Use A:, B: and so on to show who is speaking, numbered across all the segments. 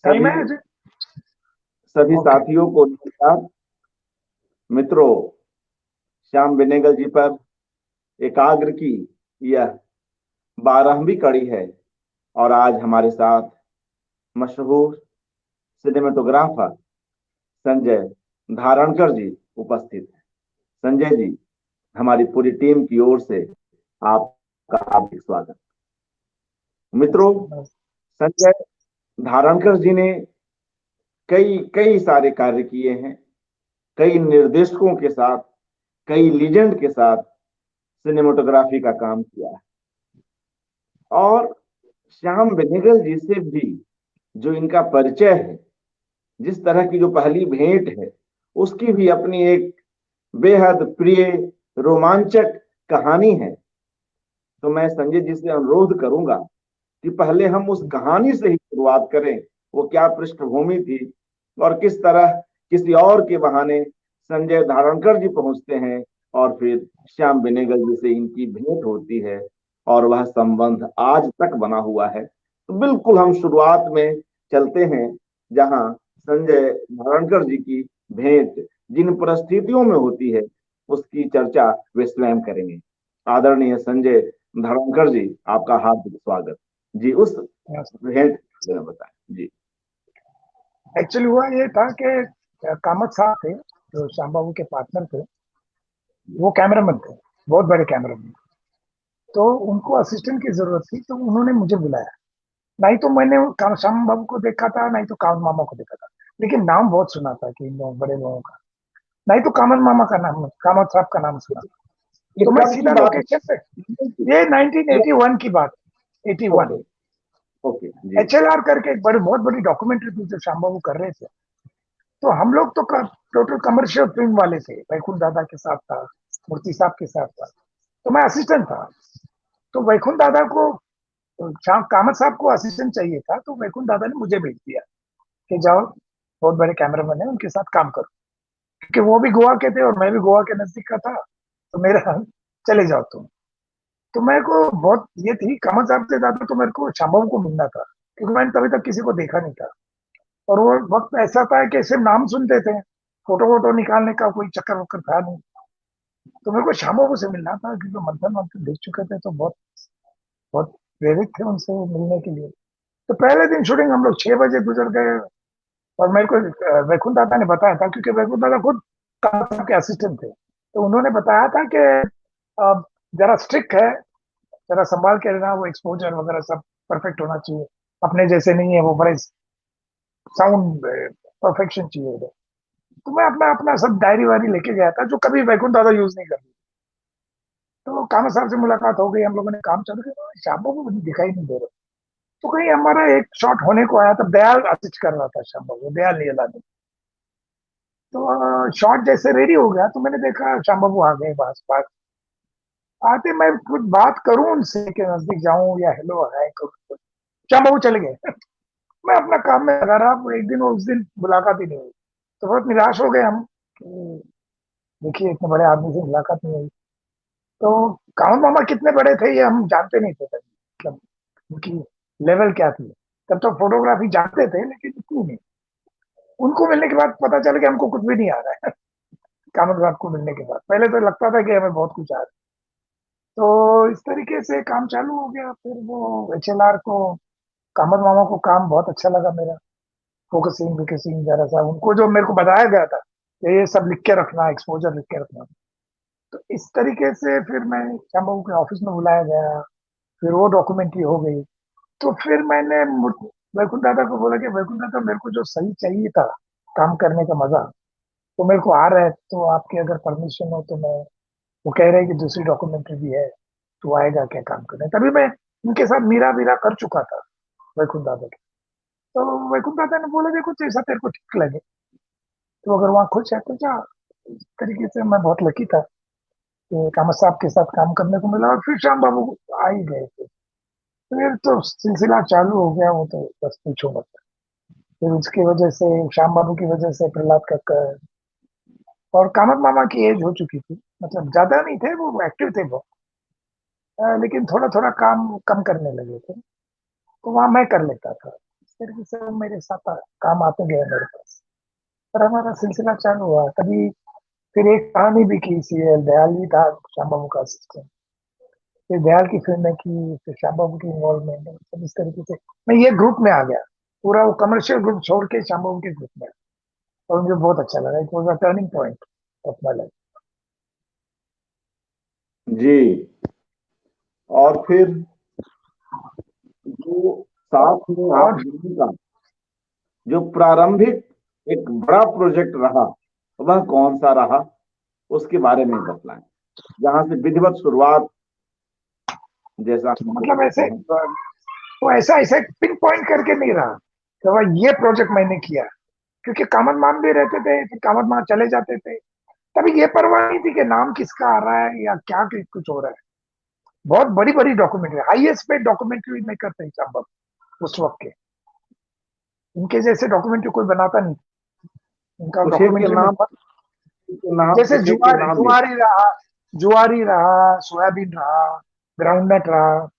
A: सही में
B: सभी सभी
A: ओके।
B: साथियों को नमस्कार। मित्रों, श्याम बेनेगल जी पर एकाग्र की यह 12वीं कड़ी है और आज हमारे साथ मशहूर सिनेमेटोग्राफर संजय धारणकर जी उपस्थित हैं। संजय जी, हमारी पूरी टीम की ओर से आपका हार्दिक स्वागत। मित्रों, संजय धारणकर जी ने कई कई सारे कार्य किए हैं। कई निर्देशकों के साथ, कई लीजेंड के साथ सिनेमेटोग्राफी का काम किया है। और श्याम बेनेगल जी से भी जो इनका परिचय है, जिस तरह की जो पहली भेंट है, उसकी भी अपनी एक बेहद प्रिय रोमांचक कहानी है। तो मैं संजय जी से अनुरोध करूंगा कि पहले हम उस कहानी से ही शुरुआत करें। वो क्या पृष्ठभूमि थी और किस तरह किसी और के बहाने संजय धारणकर जी पहुंचते हैं और फिर श्याम बेनेगल जी से इनकी भेंट होती है और वह संबंध आज तक बना हुआ है। तो बिल्कुल हम शुरुआत में चलते हैं, जहां संजय धारणकर जी की भेंट जिन परिस्थितियों में होती है उसकी चर्चा वे स्वयं करेंगे। आदरणीय संजय धारणकर जी, आपका हार्दिक स्वागत जी। उस भेंट के बारे में बताएं जी।
A: एक्चुअली हुआ ये था कि कामत साहब थे जो श्याम बाबू के पार्टनर थे, वो कैमरामैन थे, बहुत बड़े कैमरामैन। तो उनको असिस्टेंट की जरूरत थी, तो उन्होंने मुझे बुलाया। नहीं तो मैंने श्याम बाबू को देखा था, नहीं तो कामत मामा को देखा था, लेकिन नाम बहुत सुना था कि इन बड़े लोगों का। नहीं तो कामत मामा का नाम, कामत साहब का नाम सुना।
B: ये
A: तो मैं
B: कब की
A: सीधा
B: बात
A: लोकेशन पे,
B: है?
A: ये 1981 की बात, 81।
B: ओके, ओके जी।
A: HLR करके एक बड़ी बहुत बड़ी डॉक्यूमेंट्री थी जो श्याम बाबू कर रहे थे। तो हम लोग तो टोटल कमर्शियल फिल्म वाले थे। वैकुंठ दादा के साथ था, मूर्ति साहब के साथ था, तो मैं असिस्टेंट था। तो वैकुंठ दादा को, कामत साहब को असिस्टेंट चाहिए था, तो वैकुंठ दादा ने मुझे भेज दिया कि जाओ, बहुत बड़े कैमरामैन है, उनके साथ काम करो। क्योंकि वो भी गोवा के थे और मैं भी गोवा के नजदीक का था, तो मेरा चले जाओ तुम। तो मेरे को बहुत ये थी, कामत साहब से ज्यादा तो मेरे को शाम्भव को मिलना था, क्योंकि मैंने तभी तक किसी को देखा नहीं था। और वो वक्त ऐसा था कि सिर्फ नाम सुनते थे, फोटो वोटो निकालने का कोई चक्कर वक्कर था नहीं। तो मेरे को श्याम बाबू से मिलना था, क्योंकि मंथन मंथन देख चुके थे, तो बहुत बहुत प्रेरित थे उनसे मिलने के लिए। तो पहले दिन शूटिंग हम लोग 6 बजे गुजर गए। और मेरे को वैकुंठ दादा ने बताया था, क्योंकि वैकुंठ दादा खुद कामत साहब के असिस्टेंट थे, तो उन्होंने बताया था कि जरा स्ट्रिक्ट है, जरा संभाल के रहना, वो एक्सपोजर वगैरह सब परफेक्ट होना चाहिए, अपने जैसे नहीं है वो, बड़े साउंड परफेक्शन चाहिए उधर। तो मैं अपना अपना सब डायरी वायरी लेके गया था, जो कभी वैकुंठ दादा यूज नहीं करते। तो कामत साहब से मुलाकात हो गई, हम लोगों ने काम चालू किया, तो श्याम बाबू मुझे दिखाई नहीं दे रहे। तो कहीं हमारा एक शॉट होने को आया था, दयाल असिस्ट कर रहा था श्याम बाबू, दयाल नियलानी। तो शॉट जैसे रेडी हो गया, तो मैंने देखा श्याम बाबू आ गए पास पास। आते मैं कुछ बात करूं उनसे कि नजदीक जाऊं या हेलो हाय करूं, श्याम बाबू चले गए। मैं अपना काम में लगा रहा। वो एक दिन, उस दिन मुलाकात ही नहीं हुई। तो बहुत निराश हो गए हम कि देखिए, इतने बड़े आदमी से मुलाकात नहीं हुई। तो कामत मामा कितने बड़े थे ये हम जानते नहीं थे तभी, मतलब उनकी लेवल क्या थी। तब तो फोटोग्राफी जानते थे, लेकिन इतनी नहीं। उनको मिलने के बाद पता चला कि हमको कुछ भी नहीं आ रहा है। कामत साहब को मिलने के बाद पहले तो लगता था कि हमें बहुत कुछ आ रहा है। तो इस तरीके से काम चालू हो गया। फिर वो HLR को, कामत मामा को काम बहुत अच्छा लगा मेरा, फोकसिंग विकसिंग जरा सा उनको जो मेरे को बताया गया था कि ये सब लिख के रखना, एक्सपोजर लिख के रखना। तो इस तरीके से फिर मैं श्याम बाबू के ऑफिस में बुलाया गया। फिर वो डॉक्यूमेंट्री हो गई। तो फिर मैंने वैकुंठ दादा को बोला कि वैकुंठ दादा, मेरे को जो सही चाहिए था, काम करने का मजा, तो मेरे को आ रहा है, तो आपकी अगर परमिशन हो तो मैं, वो कह रहे हैं कि दूसरी डॉक्यूमेंट्री भी है, तो आएगा क्या काम करने। तभी मैं इनके साथ मीरा वीरा कर चुका था, वैकुंठ दादा के। तो वैकुंठ दादा ने बोला, देखो जैसा तेरे को ठीक लगे, तो अगर वहाँ खुश है तो जा। इस तरीके से मैं बहुत लकी था कि कामत साहब के साथ काम करने को मिला। और फिर श्याम बाबू आ ही गए थे, फिर तो सिलसिला चालू हो गया। वो तो बस पूछो मत। फिर उसकी वजह से, श्याम बाबू की वजह से, प्रहलाद कक्कर और कामत मामा की एज हो चुकी थी, मतलब ज्यादा नहीं थे, वो एक्टिव थे वो, लेकिन थोड़ा थोड़ा काम कम करने लगे थे, तो वहां मैं कर लेता था। तरीके से वो मेरे साथ काम आते गए मेरे पास। पर हमारा सिलसिला चालू हुआ तभी। फिर एक कहानी भी की, सीरियल दयाल भी था श्याम बाबू का असिस्टेंट। फिर दयाल की फिल्में की, फिर श्याम बाबू की इन्वॉल्वमेंट, सब इस तरीके से मैं ये ग्रुप में आ गया। पूरा वो कमर्शियल ग्रुप छोड़ के श्याम बाबू के ग्रुप में। और मुझे बहुत अच्छा लगा, it was a turning point of my life.
B: जी। और फिर जो साथ में आप
A: और
B: दोनों का जो प्रारंभिक एक बड़ा प्रोजेक्ट रहा, वह कौन सा रहा, उसके बारे में बतलाएं, जहां से विधिवत शुरुआत, जैसा हम कह
A: मतलब
B: सकते
A: ऐसे
B: हैं।
A: वो ऐसा ऐसे पिन पॉइंट करके नहीं रहा कि भाई ये प्रोजेक्ट मैंने किया। क्योंकि कामन मान भी रहते थे, फिर कामन मान चले जाते थे। तभी ये परवाह नहीं थी कि नाम किसका आ रहा है या क्या कुछ हो रहा है। बहुत बड़ी बड़ी documentary, highest paid documentary maker थे साहब उस वक्त के। इनके जैसे डॉक्यूमेंट्री कोई बनाता नहीं। इनका
B: कुछ एक के
A: डॉक्यूमेंट्री में
B: नाम,
A: बहुत,
B: के नाम,
A: जैसे
B: कुछ एक के
A: जुआरी
B: नाम ले।
A: जुआरी रहा, जुआरी रहा, सोयाबीन रहा, ग्राउंडनट रहा।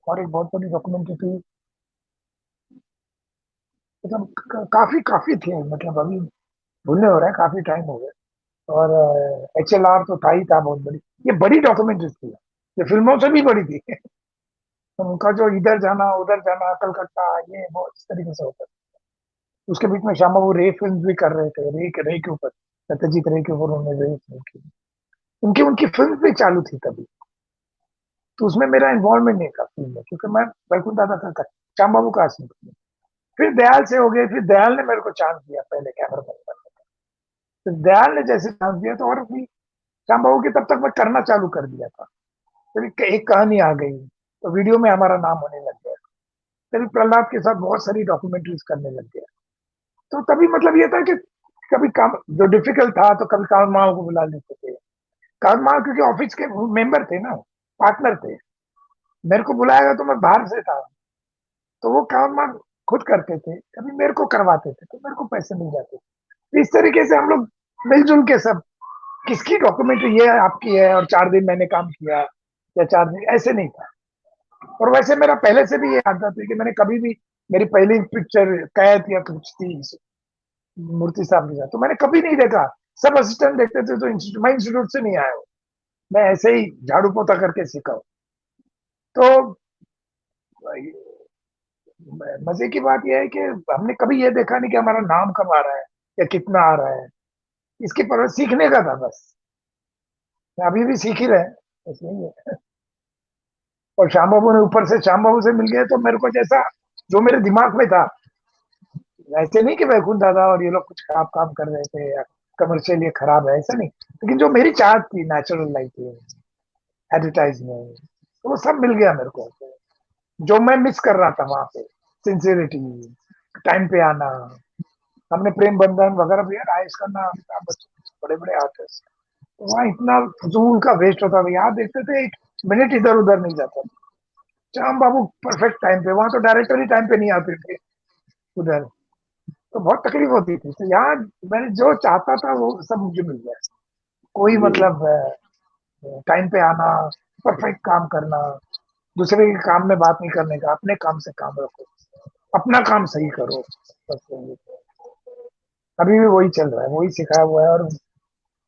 A: और एक बहुत बड़ी डॉक्यूमेंट्री थी, मतलब काफी काफी थी, मतलब अभी भूलने हो रहा है, काफी टाइम हो गया। और HLR तो था ही था बहुत बड़ी। ये बड़ी डॉक्यूमेंट्री थी, ये फिल्मों से भी बड़ी थी। तो उनका जो इधर जाना उधर जाना, कलकत्ता, ये बहुत इस तरीके से होता था। उसके बीच में श्याम बाबू रे फिल्म भी कर रहे थे, रे के ऊपर, सत्यजीत रे के ऊपर उन्होंने रे फिल्म की। उनकी उनकी फिल्म भी चालू थी तभी। तो उसमें मेरा इन्वॉल्वमेंट नहीं था फिल्म में, क्योंकि मैं बैकुंठ दादा का श्याम बाबू का आसिफ। फिर दयाल से हो गए, फिर दयाल ने मेरे को चांस दिया पहले कैमरा मैन का। फिर दयाल ने जैसे चांस दिया तो और भी श्याम बाबू की तब तक मैं करना चालू कर दिया था। फिर एक कहानी आ गई तो वीडियो में हमारा नाम होने लग गया। फिर प्रहलाद के साथ बहुत सारी डॉक्यूमेंट्रीज करने लग गया। तो तभी मतलब ये था कि कभी काम जो डिफिकल्ट था तो कभी काल माओ को बुला लेते थे। काल माओ क्योंकि ऑफिस के मेंबर थे ना, पार्टनर थे। मेरे को बुलाएगा तो मैं बाहर से था, तो वो काम वाम खुद करते थे, कभी मेरे को करवाते थे, तो मेरे को पैसे मिल जाते थे। इस तरीके से हम लोग मिलजुल के सब, किसकी डॉक्यूमेंट्री ये आपकी है और 4 दिन मैंने काम किया या 4 दिन, ऐसे नहीं था। और वैसे मेरा पहले से भी ये आदत है कि मैंने कभी भी, मेरी पहली पिक्चर कैद या कुछ थी मूर्ति साहब के साथ, तो मैंने कभी नहीं देखा। सब असिस्टेंट देखते थे, तो मैं इंस्टीट्यूट से नहीं आया हूँ। मैं ऐसे ही झाड़ू पोता करके सीखा हूँ। तो मजे की बात यह है कि हमने कभी ये देखा नहीं कि हमारा नाम कब आ रहा है या कितना आ रहा है। इसकी परवाह सीखने का था बस। अभी भी सीख ही रहे हैं, बस यही है। और श्याम बाबू ने ऊपर से, श्याम बाबू से मिल गए तो मेरे को जैसा जो मेरे दिमाग में था, ऐसे नहीं कि वैकुंठ दादा और ये लोग कुछ खराब काम कर रहे थे या कमर्शियल ये खराब है, ऐसा नहीं। लेकिन जो मेरी चाहत थी नेचुरल लाइफ, एडवर्टाइजमेंट, तो वो सब मिल गया मेरे को। जो मैं मिस कर रहा था वहां पे, सिंसियरिटी, टाइम पे आना। हमने प्रेम बंधन वगैरह भी, राजेश खन्ना, अमिताभ बच्चन, बड़े बड़े आर्टिस्ट। तो वहाँ इतना फजूल का वेस्ट होता था, यहाँ देखते थे एक मिनट इधर उधर नहीं जाता। श्याम बाबू परफेक्ट टाइम पे, वहां तो डायरेक्टर ही टाइम पे नहीं आते थे उधर। तो बहुत तकलीफ होती थी। तो यहाँ मैंने जो चाहता था वो सब मुझे मिल गया। कोई
B: जी।
A: मतलब टाइम पे आना, परफेक्ट काम करना, दूसरे के काम में बात नहीं करने का, अपने काम से काम रखो, अपना काम सही करो, बस यही है। अभी भी वही चल रहा है, वही सिखाया हुआ है। और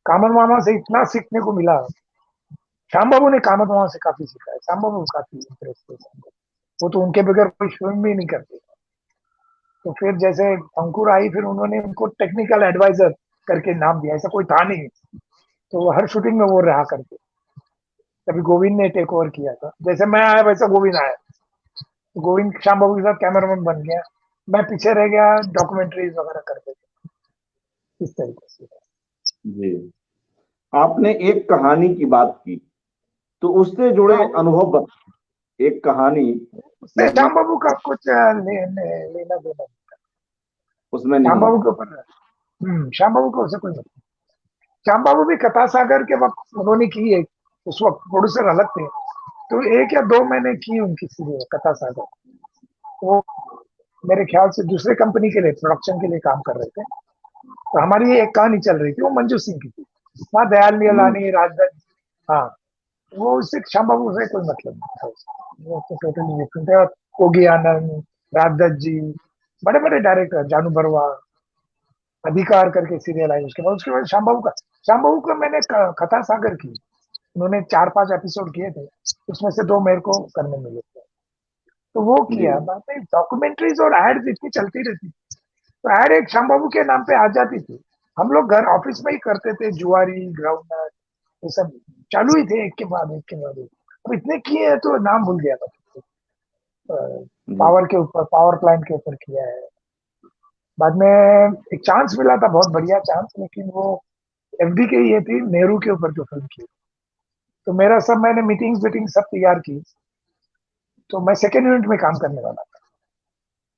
A: कामन मामा से इतना सीखने को मिला। श्याम बाबू ने कामन मामा से काफी सीखा है। श्याम बाबू काफी इंटरेस्ट है, वो तो उनके बगैर कोई फिल्म भी नहीं करते। तो फिर जैसे अंकुर आई, फिर उन्होंने उनको टेक्निकल एडवाइजर करके नाम दिया, ऐसा कोई था नहीं। तो वो हर शूटिंग में वो रहा करते। तभी गोविंद ने टेक ओवर किया था, जैसे मैं आया वैसा गोविंद आया। तो गोविंद श्याम बाबू के साथ कैमरामैन बन गया, मैं पीछे रह गया, डॉक्यूमेंट्रीज वगैरह करते थे, इस तरीके से।
B: जी। आपने एक कहानी की बात की, तो उससे जुड़े
A: हाँ,
B: अनुभव एक कहानी
A: उससे
B: जिसमें,
A: श्याम बाबू का कुछ लेना देना।
B: उसमें
A: श्याम
B: नहीं है।
A: बाबू के ऊपर, श्याम बाबू को उससे कोई मतलब। श्याम बाबू भी कथा सागर के वक्त उन्होंने की है, उस वक्त प्रोड्यूसर अलग थे। तो 1 या 2 मैंने की उनकी सीरीज कथा सागर। वो मेरे ख्याल से दूसरे कंपनी के लिए प्रोडक्शन के लिए काम कर रहे थे। तो हमारी ये एक कहानी चल रही थी, वो मंजू सिंह की थी। वहाँ दयाल
B: मन
A: नियलानी, राजदत्त, हाँ, वो उससे श्याम बाबू से कोई मतलब नहीं था। वो तो टोटली डिफरेंट है। योगी आनंद, राजदत्त जी, बड़े बड़े डायरेक्टर, जानू बरुआ, अधिकार करके सीरियल आई, उसके बाद शाम बाबू का मैंने कथा सागर की, उन्होंने 4-5 एपिसोड किए थे, उसमें से 2 मेरे को करने मिले थे, तो वो
B: जी
A: किया। बाद में डॉक्यूमेंट्रीज और एड्स इतनी चलती रहती, तो ऐड एक श्याम बाबू के नाम पे आ जाती थी। हम लोग घर ऑफिस में ही करते थे, जुआरी, ग्राउंडनट, ये सब चालू ही थे, एक के बाद एक के बाद एक। अब इतने किए हैं तो नाम भूल गया था।
B: जी
A: पावर के ऊपर, पावर प्लांट के ऊपर किया है। बाद में एक चांस मिला था, बहुत बढ़िया चांस, लेकिन वो एफडी के ये थी, नेहरू के ऊपर जो फिल्म की, तो मेरा सब, मैंने मीटिंग्स वीटिंग सब तैयार की, तो मैं सेकेंड यूनिट में काम करने वाला था,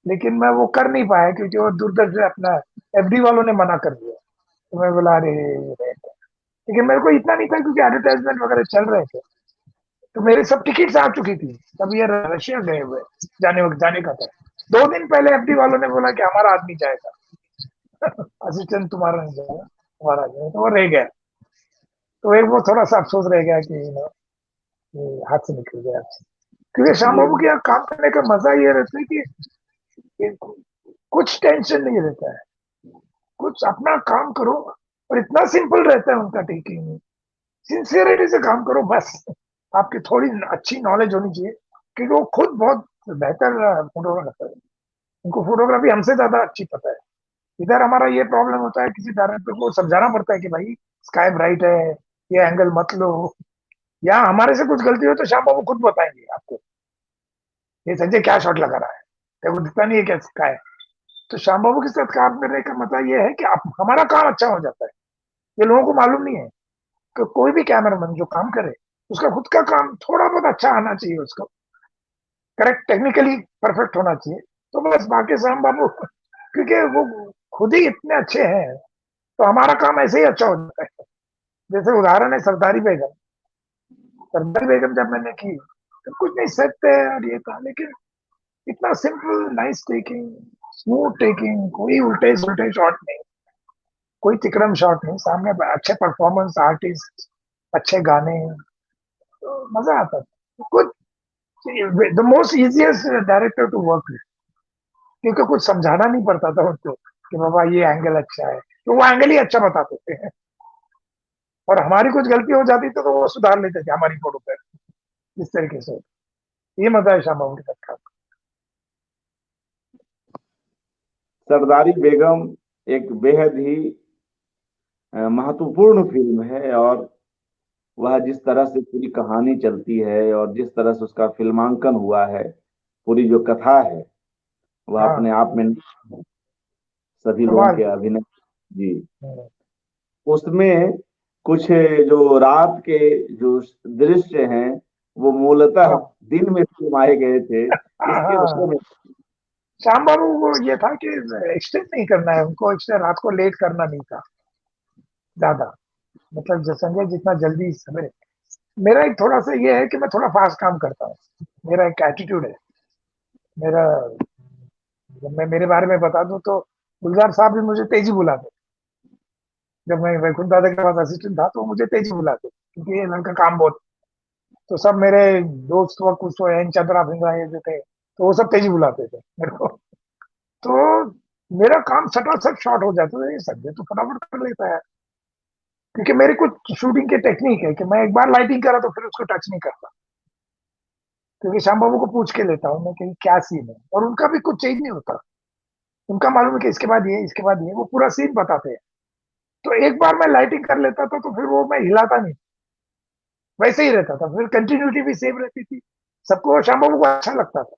A: लेकिन मैं वो कर नहीं पाया क्योंकि वो दूरदर्शन से अपना एफडी वालों ने मना कर दिया। तो मैं बोला अरे, लेकिन मेरे को इतना नहीं था क्योंकि एडवर्टाइजमेंट वगैरह चल रहे थे, तो मेरे सब टिकट्स आ चुकी थी, तब ये रशिया गए हुए, जाने का था। 2 दिन पहले एफडी वालों ने बोला कि हमारा आदमी जाएगा, असिस्टेंट तुम्हारा नहीं जाएगा, तुम्हारा जाएगा, तो वो रह गया। तो एक वो थोड़ा सा अफसोस रह गया कि ये हाथ से निकल गया। क्योंकि श्याम
B: जी
A: बाबू के यहाँ काम करने का मजा ये रहता है कि कुछ टेंशन नहीं रहता है, कुछ अपना काम करो, और इतना सिंपल रहता है उनका टेकिंग, सिंसियरिटी से काम करो बस। आपकी थोड़ी अच्छी नॉलेज होनी चाहिए, क्योंकि वो खुद बहुत बेहतर फोटोग्राफर है, उनको फोटोग्राफी हमसे ज्यादा अच्छी पता है। इधर हमारा ये प्रॉब्लम होता है, किसी डायरेक्टर को समझाना पड़ता है कि भाई स्काई ब्राइट है, ये एंगल मत लो, या हमारे से कुछ गलती हो तो श्याम बाबू खुद बताएंगे आपको, ये संजय क्या शॉट लगा रहा है, तेरे को दिखता नहीं है क्या स्काई। तो श्याम बाबू के साथ काम करने का मतलब ये है कि आप, हमारा काम अच्छा हो जाता है। ये लोगों को मालूम नहीं है कि कोई भी कैमरामैन जो काम करे, उसका खुद का काम थोड़ा बहुत अच्छा आना चाहिए, उसको करेक्ट टेक्निकली परफेक्ट होना चाहिए, तो बस बाकी श्याम बाबू, क्योंकि वो खुद ही इतने अच्छे हैं, तो हमारा काम ऐसे ही अच्छा हो जाता है। जैसे उदाहरण है सरदारी बेगम, सरदारी बेगम जब मैंने की, तो कुछ नहीं सेट पे और ये था, लेकिन इतना simple, nice taking, smooth taking, कोई उल्टे सुलटे शॉट नहीं, कोई तिकड़म शॉट नहीं, सामने अच्छे परफॉर्मेंस आर्टिस्ट, अच्छे गाने, तो मजा आता था कुछ। The most easiest director to work with, क्योंकि कुछ समझाना नहीं पड़ता था उनको कि बाबा ये एंगल अच्छा है, तो वो एंगल ही अच्छा बताते थे, और हमारी कुछ गलती हो जाती थी तो वो सुधार लेते थे हमारी फोटो पे, इस तरीके से। ये मजा है शाम के साथ का।
B: सरदारी बेगम एक बेहद ही महत्वपूर्ण फिल्म है, और वह जिस तरह से पूरी कहानी चलती है और जिस तरह से उसका फिल्मांकन हुआ है, पूरी जो कथा है वह
A: हाँ,
B: अपने आप में सभी लोगों
A: कमाल
B: के
A: की।
B: अभिनय। जी।
A: हम्म,
B: उसमें कुछ जो रात के जो दृश्य हैं वो मूलतः
A: हाँ,
B: दिन में फिल्माए गए थे,
A: हाँ,
B: इसके बारे
A: हाँ।
B: में।
A: श्याम बाबू को ये था कि एक्सटेंड नहीं करना है उनको, एक्सटेंड रात को लेट करना नहीं था ज्यादा, मतलब संजय जितना जल्दी सवेरे। मेरा एक थोड़ा सा ये है कि मैं थोड़ा फास्ट काम करता हूँ, मेरा एक एटीट्यूड है मेरा। जब मैं मेरे बारे में बता दूं तो गुलजार साहब भी मुझे तेजी बुलाते, जब मैं वैकुंठ दादा के पास असिस्टेंट था तो मुझे तेजी बुलाते, क्योंकि ये लड़का काम बहुत। तो सब मेरे दोस्त व कुछ तो एन चंद्रा फिंगरा ये जो थे, तो वो सब तेजी बुलाते थे मेरे को। तो मेरा काम सटासट शॉर्ट हो जाता था, ये संजय तो फटाफट कर लेता है, क्योंकि मेरी कुछ शूटिंग की टेक्निक है कि मैं एक बार लाइटिंग करा तो फिर उसको टच नहीं करता, क्योंकि श्याम बाबू को पूछ के लेता हूँ मैं कि क्या सीन है, और उनका भी कुछ चेंज नहीं होता। उनका मालूम है कि इसके बाद ये, इसके बाद ये, वो पूरा सीन बताते हैं। तो एक बार मैं लाइटिंग कर लेता था तो फिर वो मैं हिलाता नहीं, वैसे ही रहता था, फिर कंटिन्यूटी भी सेम रहती थी। सबको, श्याम बाबू को अच्छा लगता था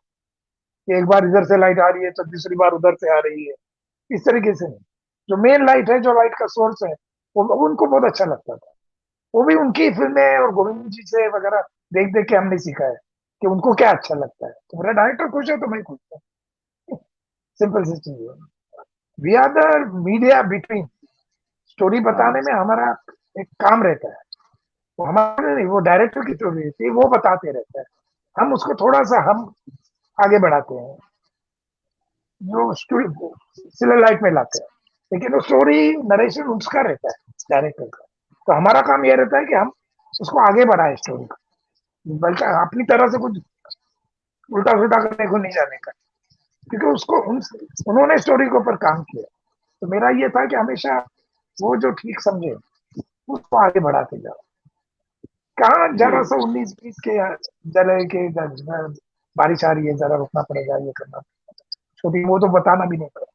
A: कि एक बार इधर से लाइट आ रही है तो दूसरी बार उधर से आ रही है, इस तरीके से नहीं। जो मेन लाइट है, जो लाइट का सोर्स है, वो उनको बहुत अच्छा लगता था। वो भी उनकी फिल्में और गोविंद जी से वगैरह देख देख के हमने सीखा है कि उनको क्या अच्छा लगता है, तो मेरा डायरेक्टर खुश है तो मैं खुश हूँ। सिंपल सी चीज है। We are the media between, story बताने
B: हाँ
A: में हमारा एक काम रहता है, वो हमारे नहीं, वो डायरेक्टर की स्टोरी रहती है, वो बताते रहता है, हम उसको थोड़ा सा हम आगे बढ़ाते हैं, जो स्टोरी सिल्वर लाइट में लाते हैं, लेकिन वो स्टोरी नरेशन उसका रहता है, डायरेक्टर का। तो हमारा काम ये रहता है कि हम उसको आगे बढ़ाए स्टोरी को, बल्कि अपनी तरह से कुछ उल्टा सुल्टा करने को नहीं जाने का, क्योंकि उन्होंने स्टोरी के ऊपर काम किया। तो मेरा ये था कि हमेशा वो जो ठीक समझे उसको आगे बढ़ाते जाओ। कहाँ
B: जी
A: जरा सा 19-20 के जरा के बारिश आ रही है, जरा रुकना पड़ेगा, ये करना छोटी, वो तो बताना भी नहीं पड़ा।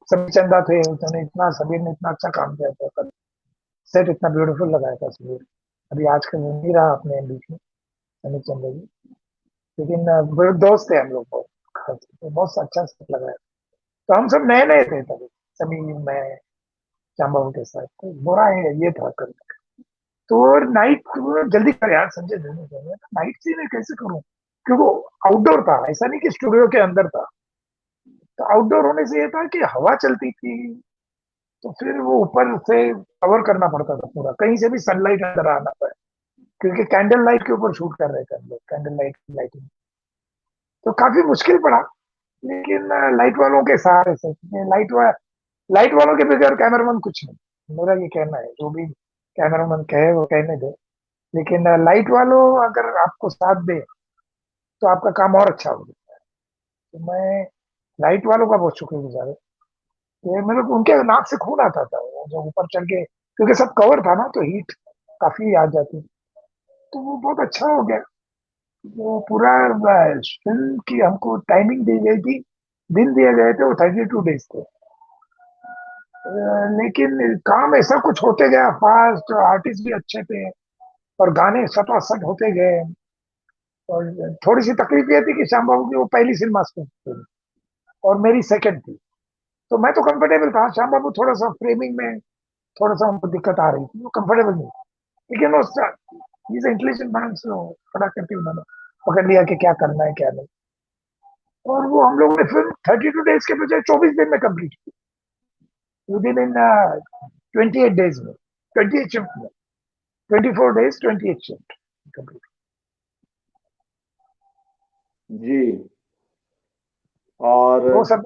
A: सभी चंदा थे, उन्होंने इतना, समीर ने इतना अच्छा काम किया था, सेट इतना ब्यूटीफुल लगाया था समीर। अभी आजकल वो नहीं रहा अपने बीच में समीर चंदा जी, लेकिन वो दोस्त थे हम लोग बहुत खास, तो बहुत अच्छा सेट लगाया। तो हम सब नए नए थे तभी, समीर, मैं, जाम्बाबू के साथ, तो बुरा है ये था कर। तो नाइट जल्दी कर यार संजय, जल्दी कर, नाइट सीन कैसे करूं, क्योंकि आउटडोर था, ऐसा नहीं कि स्टूडियो के अंदर था। तो आउटडोर होने से ये था कि हवा चलती थी, तो फिर वो ऊपर से कवर करना पड़ता था पूरा, कहीं से भी सनलाइट अंदर आना पाए, क्योंकि कैंडल लाइट के ऊपर शूट कर रहे थे हम लोग, कैंडल लाइट की लाइटिंग। तो काफी मुश्किल पड़ा, लेकिन लाइट वालों के सहारे से, लाइट वालों के बगैर कैमरामैन कुछ नहीं, मेरा ये कहना है। जो भी कैमरामैन कहे वो कहने दे, लेकिन लाइट वालों अगर आपको साथ दे तो आपका काम और अच्छा हो जाए। तो मैं लाइट वालों का बहुत शुक्रगुजार हूँ। ये मेरे को उनके नाक से खून आता था, वो जब ऊपर चढ़ के, क्योंकि सब कवर था ना, तो हीट काफी आ जाती। तो वो बहुत अच्छा हो गया। वो पूरा फिल्म की हमको टाइमिंग दी गई थी, दिन दिए गए थे, वो 32 डेज थे। लेकिन काम ऐसा कुछ होते गया फास्ट, आर्टिस्ट भी अच्छे थे, और गाने सटासट होते गए। और थोड़ी सी तकलीफ ये थी कि श्याम बाबू की वो पहली सिनेमा थी और मेरी सेकंड थी, तो मैं तो कंफर्टेबल था। श्याम बाबू थोड़ा सा फ्रेमिंग में थोड़ा सा उनको दिक्कत आ रही थी, वो कंफर्टेबल नहीं, लेकिन वो इंटेलिजेंट मैन, से खड़ा करके उन्होंने पकड़ लिया कि क्या करना है क्या नहीं। और वो हम लोगों ने फिल्म 32 डेज के बजाय 24 दिन में कंप्लीट की, विद इन 28 डेज में, 28 शिफ्ट में, 24 डेज 28 शिफ्ट कंप्लीट।
B: जी। और
A: वो सब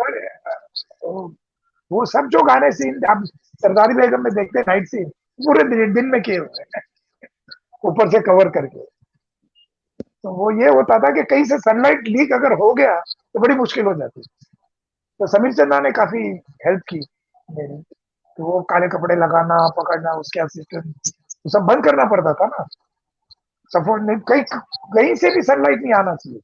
A: वो सब जो गाने सीन आप सरदारी बेगम में देखते हैं, नाइट सीन पूरे दिन में किए हुए हैं, ऊपर से कवर करके। तो वो ये होता था कि कहीं से सनलाइट लीक अगर हो गया तो बड़ी मुश्किल हो जाती। तो समीर चंदा ने काफी हेल्प की मेरी। तो वो काले कपड़े लगाना, पकड़ना, उसके असिस्टेंट, तो सब बंद करना पड़ता था ना, सपोर्ट नहीं, कहीं कहीं से भी सनलाइट नहीं आना चाहिए।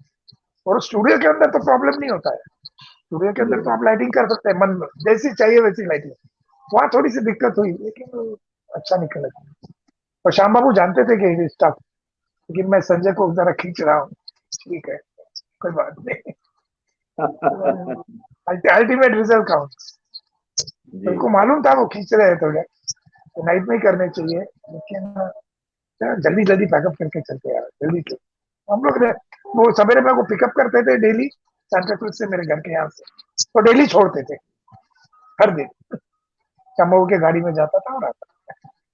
A: और स्टूडियो के अंदर तो प्रॉब्लम नहीं होता है, स्टूडियो के अंदर तो आप लाइटिंग कर सकते हैं मन में, जैसी चाहिए वैसी लाइटिंग। वहां थोड़ी सी दिक्कत हुई, लेकिन अच्छा निकला। और श्याम बाबू जानते थे कि स्टफ, लेकिन मैं संजय को जरा खींच रहा हूँ, ठीक है, कोई बात नहीं, अल्टीमेट रिजल्ट काउंट।
B: जी
A: उनको मालूम था वो खींच रहे हैं थोड़े, तो नाइट में ही करने चाहिए, लेकिन जल्दी जल्दी पैकअप करके चलते यार, जल्दी चल। हम लोग वो सवेरे मेरे को पिकअप करते थे डेली सांता क्रूज से, मेरे घर के यहाँ से, तो डेली छोड़ते थे हर दिन, चंबू के गाड़ी में जाता था और आता।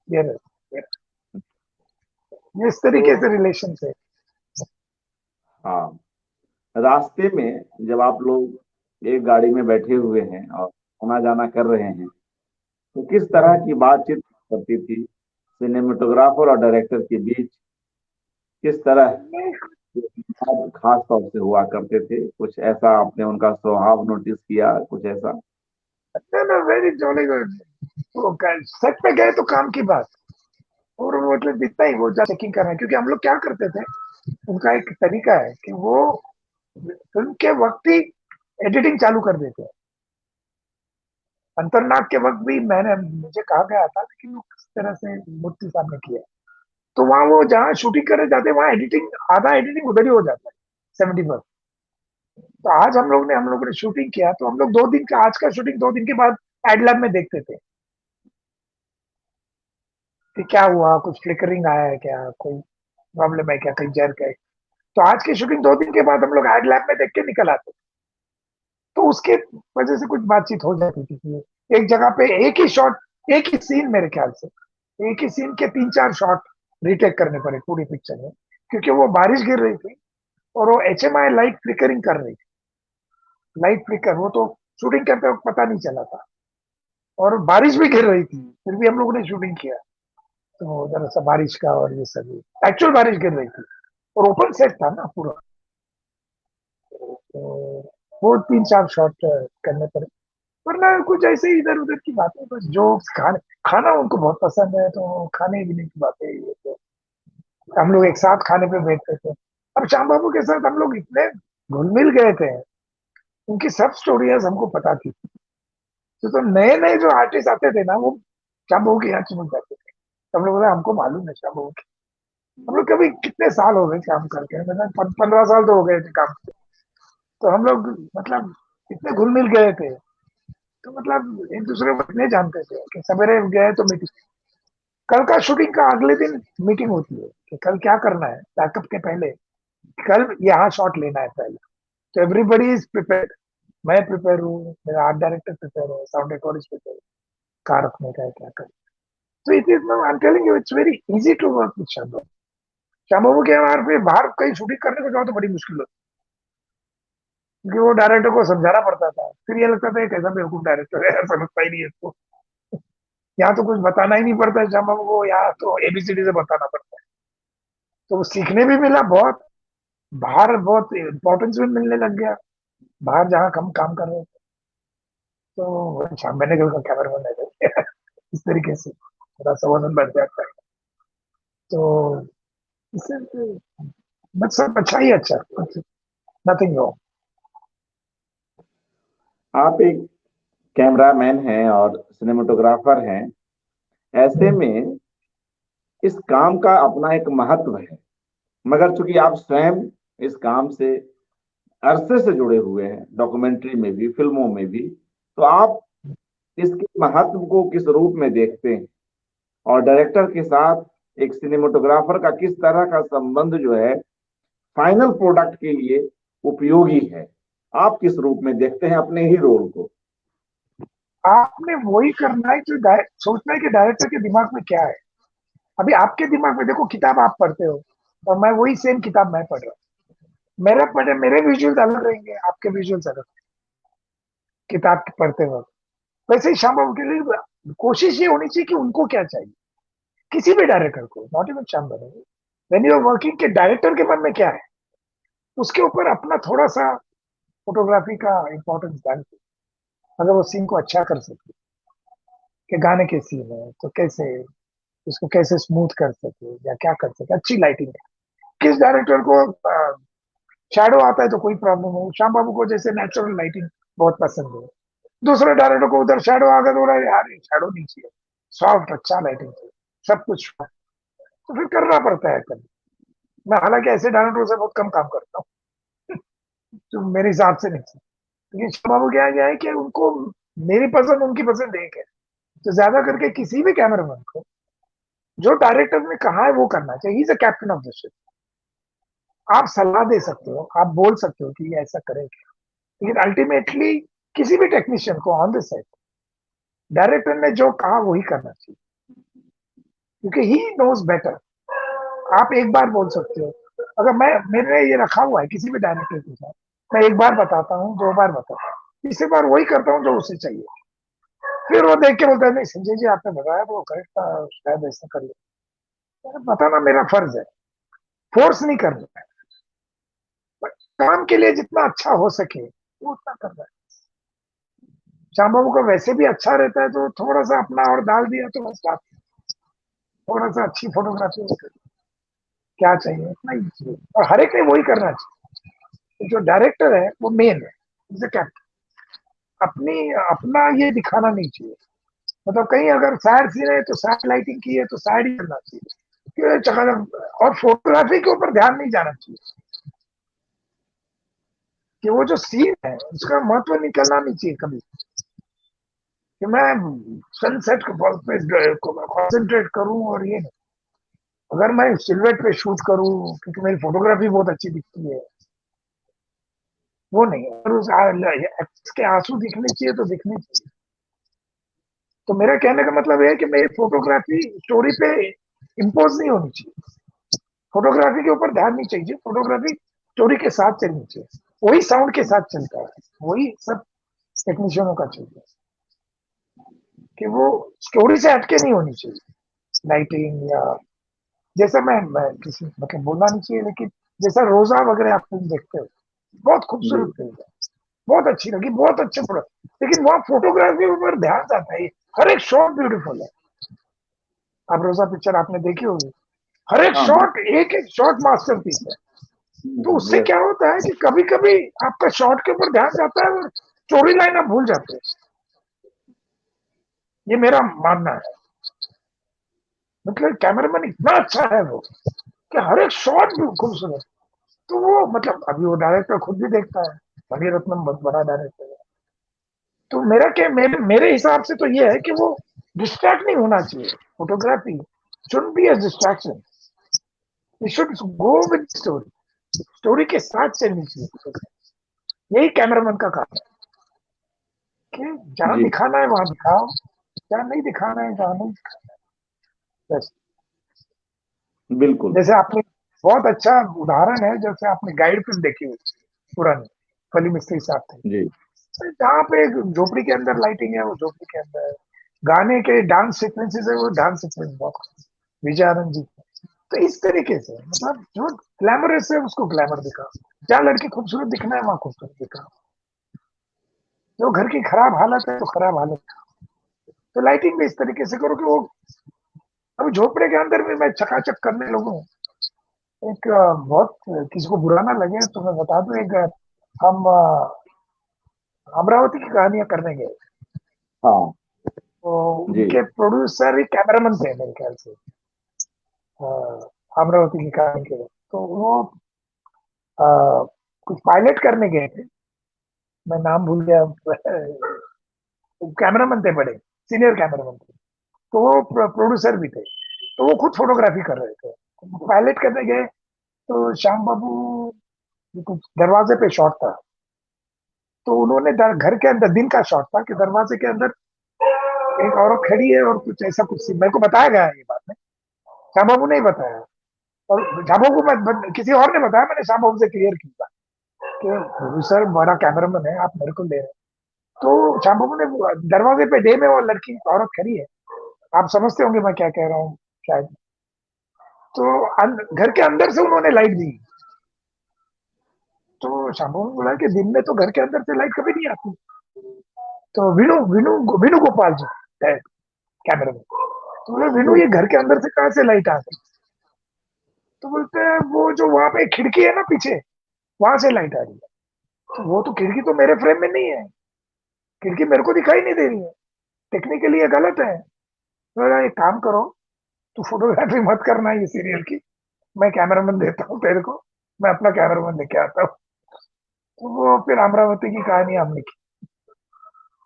A: ये रहे, ये इस
B: तो
A: तरीके से रिलेशन थे।
B: हाँ, रास्ते में जब आप लोग एक गाड़ी में बैठे हुए हैं और आना जाना कर रहे हैं, तो किस तरह की बातचीत करती थी सिनेमेटोग्राफर और डायरेक्टर के बीच? किस तरह बात खास तौर से हुआ करते थे? कुछ ऐसा आपने उनका स्वभाव नोटिस किया, कुछ ऐसा?
A: वेरी जॉली, सेट पे गए तो काम की बात, और वो मतलब इतना ही, वो चेकिंग कर रहे हैं, क्योंकि हम लोग क्या करते थे, उनका एक तरीका है कि वो फिल्म के वक्त ही एडिटिंग चालू कर देते हैं। अंतरनाग के वक्त भी मुझे कहा गया था, लेकिन वो किस तरह से मूर्ति साहब ने किया, तो वहां वो जहाँ शूटिंग करने जाते हैं वहां एडिटिंग, आधा एडिटिंग उधर ही हो जाता है, 70%। तो आज हम लोग ने शूटिंग किया, तो हम लोग 2 दिन का, आज का शूटिंग 2 दिन के बाद एडलैब में देखते थे कि क्या हुआ, कुछ फ्लिकरिंग आया है क्या, कोई प्रॉब्लम है क्या, कहीं जर्क है। तो आज की शूटिंग 2 दिन के बाद हम लोग एडलैब में देख के निकल आते, तो उसके वजह से कुछ बातचीत हो जाती थी कि एक जगह पे एक ही शॉट, एक ही सीन, मेरे ख्याल से एक ही सीन के 3-4 शॉट रिटेक करने पड़े पूरी पिक्चर में, क्योंकि वो बारिश गिर रही थी और वो HMI लाइट फ्लिकरिंग कर रही थी, लाइट फ्लिकर, वो तो शूटिंग करते वक्त पता नहीं चला था, और बारिश भी गिर रही थी, फिर भी हम लोगों ने शूटिंग किया। तो जरा सा बारिश का और ये सभी, एक्चुअल बारिश गिर रही थी और ओपन सेट था ना पूरा। तो वो 3-4 शॉट करने पड़े, वरना कुछ ऐसे ही इधर उधर की बातें, बस जोक्स। खाने खाना उनको बहुत पसंद है, तो खाने पीने की बातें, ये तो हम लोग एक साथ खाने पे बैठते थे। अब श्याम बाबू के साथ हम लोग इतने घुल मिल गए थे, उनकी सब स्टोरीज हमको पता थी। तो नए नए जो आर्टिस्ट आते थे ना, वो श्याम बाबू के यहाँ चिपक जाते थे। तो हम लोग बोला हमको मालूम है श्याम बाबू की। हम लोग कभी कितने साल हो गए काम करके, मतलब 15 साल तो हो गए थे काम से। तो हम लोग मतलब इतने घुल मिल गए थे, तो मतलब एक दूसरे को इतने जानते थे कि सवेरे गए तो मीटिंग, कल का शूटिंग का अगले दिन मीटिंग होती है कि कल क्या करना है, बैकअप के पहले कल यहाँ शॉट लेना है पहले। तो एवरीबडी इज प्रिपेयर्ड। मैं प्रिपेयर हूँ, मेरा आर्ट डायरेक्टर प्रिपेयर है, साउंड रिकॉर्डिस्ट प्रिपेयर, कहाँ रखने का है, क्या करना। तो it is no, I am telling you, it's very easy to work with Shyam. Shyam बाबू के वहां पे बाहर कहीं शूटिंग करने को जाओ तो बड़ी मुश्किल होती, क्योंकि वो डायरेक्टर को समझाना पड़ता था। फिर ये लगता था ये कैसा बेवकूफ डायरेक्टर है, समझता ही नहीं है इसको। यहाँ तो कुछ बताना ही नहीं पड़ता है शाम बाबू को, यहाँ तो एबीसीडी से बताना पड़ता है। तो वो सीखने भी मिला बहुत, बाहर बहुत इंपॉर्टेंस भी मिलने लग गया, बाहर जहाँ कम काम कर रहे थे। तो शाम मैंने कल का कैमरा मैन है इस तरीके से थोड़ा संबंध बढ़ जाता है। तो इससे बस सब अच्छा ही अच्छा, नथिंग रॉन्ग।
B: आप एक कैमरामैन हैं और सिनेमेटोग्राफर हैं, ऐसे में इस काम का अपना एक महत्व है। मगर चूंकि आप स्वयं इस काम से अरसे से जुड़े हुए हैं, डॉक्यूमेंट्री में भी, फिल्मों में भी, तो आप इसके महत्व को किस रूप में देखते हैं? और डायरेक्टर के साथ एक सिनेमेटोग्राफर का किस तरह का संबंध जो है फाइनल प्रोडक्ट के लिए उपयोगी है? आप किस रूप में देखते हैं अपने ही रोल को?
A: आपने वही करना है जो सोचना है कि डायरेक्टर के दिमाग में क्या है। अभी आपके दिमाग में देखो, किताब आप पढ़ते हो और मैं वही सेम किताब मैं पढ़ रहा हूँ, मेरे विजुअल्स अलग रहेंगे, आपके विजुअल्स अलग, किताब पढ़ते वक्त। वैसे ही श्याम बाबू के लिए कोशिश ये होनी चाहिए कि उनको क्या चाहिए, किसी भी डायरेक्टर को, not even Shyam Babu, when you are working के डायरेक्टर के मन में क्या है, उसके ऊपर अपना थोड़ा सा फोटोग्राफी का इंपॉर्टेंस डाल के, अगर वो सीन को अच्छा कर सके, कि गाने के सीन है तो कैसे उसको कैसे स्मूथ कर सके या क्या कर सके, अच्छी लाइटिंग है। किस डायरेक्टर को शैडो आता है तो कोई प्रॉब्लम हो, श्याम बाबू को जैसे नेचुरल लाइटिंग बहुत पसंद है, दूसरे डायरेक्टर को उधर शैडो आ गया तो बोला यार शैडो नहीं चाहिए, सॉफ्ट अच्छा लाइटिंग चाहिए, सब कुछ। तो फिर करना पड़ता है कभी। मैं हालांकि ऐसे डायरेक्टरों से बहुत कम काम करता हूँ तो मेरे हिसाब से नहीं चाहिए। लेकिन श्याम बाबू क्या क्या है कि उनको मेरी पसंद उनकी पसंद एक है, तो ज्यादा करके किसी भी कैमरामैन को जो डायरेक्टर ने कहा है वो करना चाहिए। He is a captain of the ship. आप सलाह दे सकते हो, आप बोल सकते हो कि ये ऐसा करेंगे, लेकिन अल्टीमेटली किसी भी टेक्नीशियन को ऑन द सेट डायरेक्टर ने जो कहा वही करना चाहिए, क्योंकि ही नोज बेटर। आप एक बार बोल सकते हो, अगर मैं, मैंने ये रखा हुआ है किसी भी डायरेक्टर के साथ, मैं एक बार बताता हूँ, 2 बार बताता हूँ, तीसरी बार वही करता हूँ जो उसे चाहिए। फिर वो देख के बोलता है नहीं संजय जी आपने बताया वो करेक्ट था, शायद ऐसा कर ले। बताना मेरा फर्ज है, फोर्स नहीं करना है, काम के लिए जितना अच्छा हो सके वो उतना करना है। श्याम बाबू का वैसे भी अच्छा रहता है, तो थोड़ा सा अपना और डाल दिया तो बस बात, थोड़ा सा अच्छी फोटोग्राफी क्या चाहिए उतना ही चाहिए, और हर एक ने वही करना चाहिए। जो डायरेक्टर है वो मेन है, जैसे कैप्टन, अपनी अपना ये दिखाना नहीं चाहिए। मतलब कहीं अगर सैड सीन है तो सैड लाइटिंग की है तो सैड ही करना चाहिए, और फोटोग्राफी के ऊपर ध्यान नहीं जाना चाहिए, कि वो जो सीन है उसका महत्व निकलना नहीं चाहिए कभी, कि मैं सनसेट पे कॉन्सेंट्रेट करूं और ये नहीं। अगर मैं सिलवेट पे शूट करूं क्योंकि मेरी फोटोग्राफी बहुत अच्छी दिखती है, वो नहीं, अगर उसके आंसू दिखने चाहिए तो दिखने चाहिए। तो मेरा कहने का मतलब है कि मेरी फोटोग्राफी स्टोरी पे इम्पोज नहीं होनी चाहिए, फोटोग्राफी के ऊपर ध्यान नहीं चाहिए, फोटोग्राफी स्टोरी के साथ चलनी चाहिए, वही साउंड के साथ चलता है, वही सब टेक्नीशियनों का चाहिए, कि वो स्टोरी से हटके नहीं होनी चाहिए लाइटिंग, या जैसा मैं किसी मतलब बोलना नहीं चाहिए, लेकिन जैसा रोजा वगैरह आप फिल्म देखते हो, बहुत
B: जी
A: खूबसूरत फिल्म है, बहुत अच्छी लगी, बहुत अच्छे प्रोडक्ट। लेकिन वहाँ फोटोग्राफी ऊपर ध्यान जाता है, हर एक शॉट ब्यूटीफुल है। अब रोजा पिक्चर आपने देखी होगी, हर एक
B: हाँ
A: शॉट, एक एक शॉट मास्टरपीस है। तो उससे
B: यस
A: क्या होता है कि कभी कभी आपका शॉट के ऊपर ध्यान जाता है और स्टोरी लाइन आप भूल जाते हैं। ये मेरा मानना है। मतलब कैमरामैन इतना अच्छा है वो, कि हर एक शॉट भी खूबसूरत। तो वो मतलब अभी वो डायरेक्टर खुद भी देखता है, मणिरत्नम बहुत बड़ा डायरेक्टर है। तो मेरा क्या, मेरे हिसाब से तो ये है कि वो डिस्ट्रैक्ट नहीं होना चाहिए। Photography should be a distraction, we should go with story, story के साथ चलनी चाहिए फोटोग्राफी। यही कैमरामैन का काम है कि जहां
B: जी
A: दिखाना है वहां दिखाओ, जहां नहीं दिखाना है जहां नहीं दिखाना है बस।
B: बिल्कुल।
A: जैसे आपने बहुत अच्छा उदाहरण है, जैसे आपने गाइड फिल्म देखी हुई पुरानी, फली मिस्त्री साहब थे,
B: जी
A: जहाँ पे एक झोपड़ी के अंदर लाइटिंग है, वो झोपड़ी के अंदर गाने के डांस सीक्वेंसेस है, वो डांस सीक्वेंस बहुत विजय आनंद जी। तो इस तरीके से मतलब जो ग्लैमरस है उसको ग्लैमर दिखाओ, जहाँ लड़की खूबसूरत दिखना है वहां खूबसूरत दिखाओ, जो घर की खराब हालत है तो खराब हालत। तो लाइटिंग भी इस तरीके से करो कि वो, अब झोपड़े के अंदर भी मैं चकाचक करने लगूं। एक बहुत किसी को बुरा ना लगे तो मैं बता दूं, एक हम अमरावती की कहानियां करने गए,
B: हाँ
A: तो
B: जी
A: उनके प्रोड्यूसर ही कैमरामैन थे मेरे ख्याल से, अ, अमरावती की कहानी के लिए। तो वो अ, कुछ पायलट करने गए थे, मैं नाम भूल गया। कैमरामैन थे, बड़े सीनियर कैमरामैन थे। तो वो प्रोड्यूसर भी थे, तो वो खुद फोटोग्राफी कर रहे थे। पायलट करने गए, तो श्याम बाबू कुछ दरवाजे पे शॉट था, तो उन्होंने घर के अंदर, दिन का शॉट था, कि दरवाजे के अंदर एक औरत खड़ी है और कुछ ऐसा कुछ मेरे को बताया गया है ये बात में, श्याम बाबू ने ही बताया। और श्याम बाबू को मैं किसी और ने बताया, मैंने श्याम बाबू से क्लियर किया कि प्रोड्यूसर बड़ा कैमरामैन है, आप मेरे को ले रहे हैं। तो श्याम बाबू ने दरवाजे पे डे में वो लड़की औरत खड़ी है, आप समझते होंगे मैं क्या कह रहा हूँ शायद। तो घर के अंदर से उन्होंने लाइट दी। तो श्याम बाबू ने बोला कि दिन में तो घर के अंदर से लाइट कभी नहीं आती। तो विनु विनु विनु गोपाल जी है कैमरामैन, तो बोले विनु
B: जी
A: ये घर के अंदर से कहाँ से लाइट आ गई। तो बोलते हैं वो जो वहां पे खिड़की है ना पीछे, वहां से लाइट आ रही है। तो वो तो खिड़की तो मेरे फ्रेम में नहीं है, खिड़की मेरे को दिखाई नहीं दे रही है, टेक्निकली ये गलत है। तो बोला, एक काम करो, तू फोटोग्राफी मत करना ये सीरियल की, मैं कैमरामैन देता हूँ तेरे को, मैं अपना कैमरामैन लेके आता हूँ। तो वो फिर अमरावती की कहानी हमने की,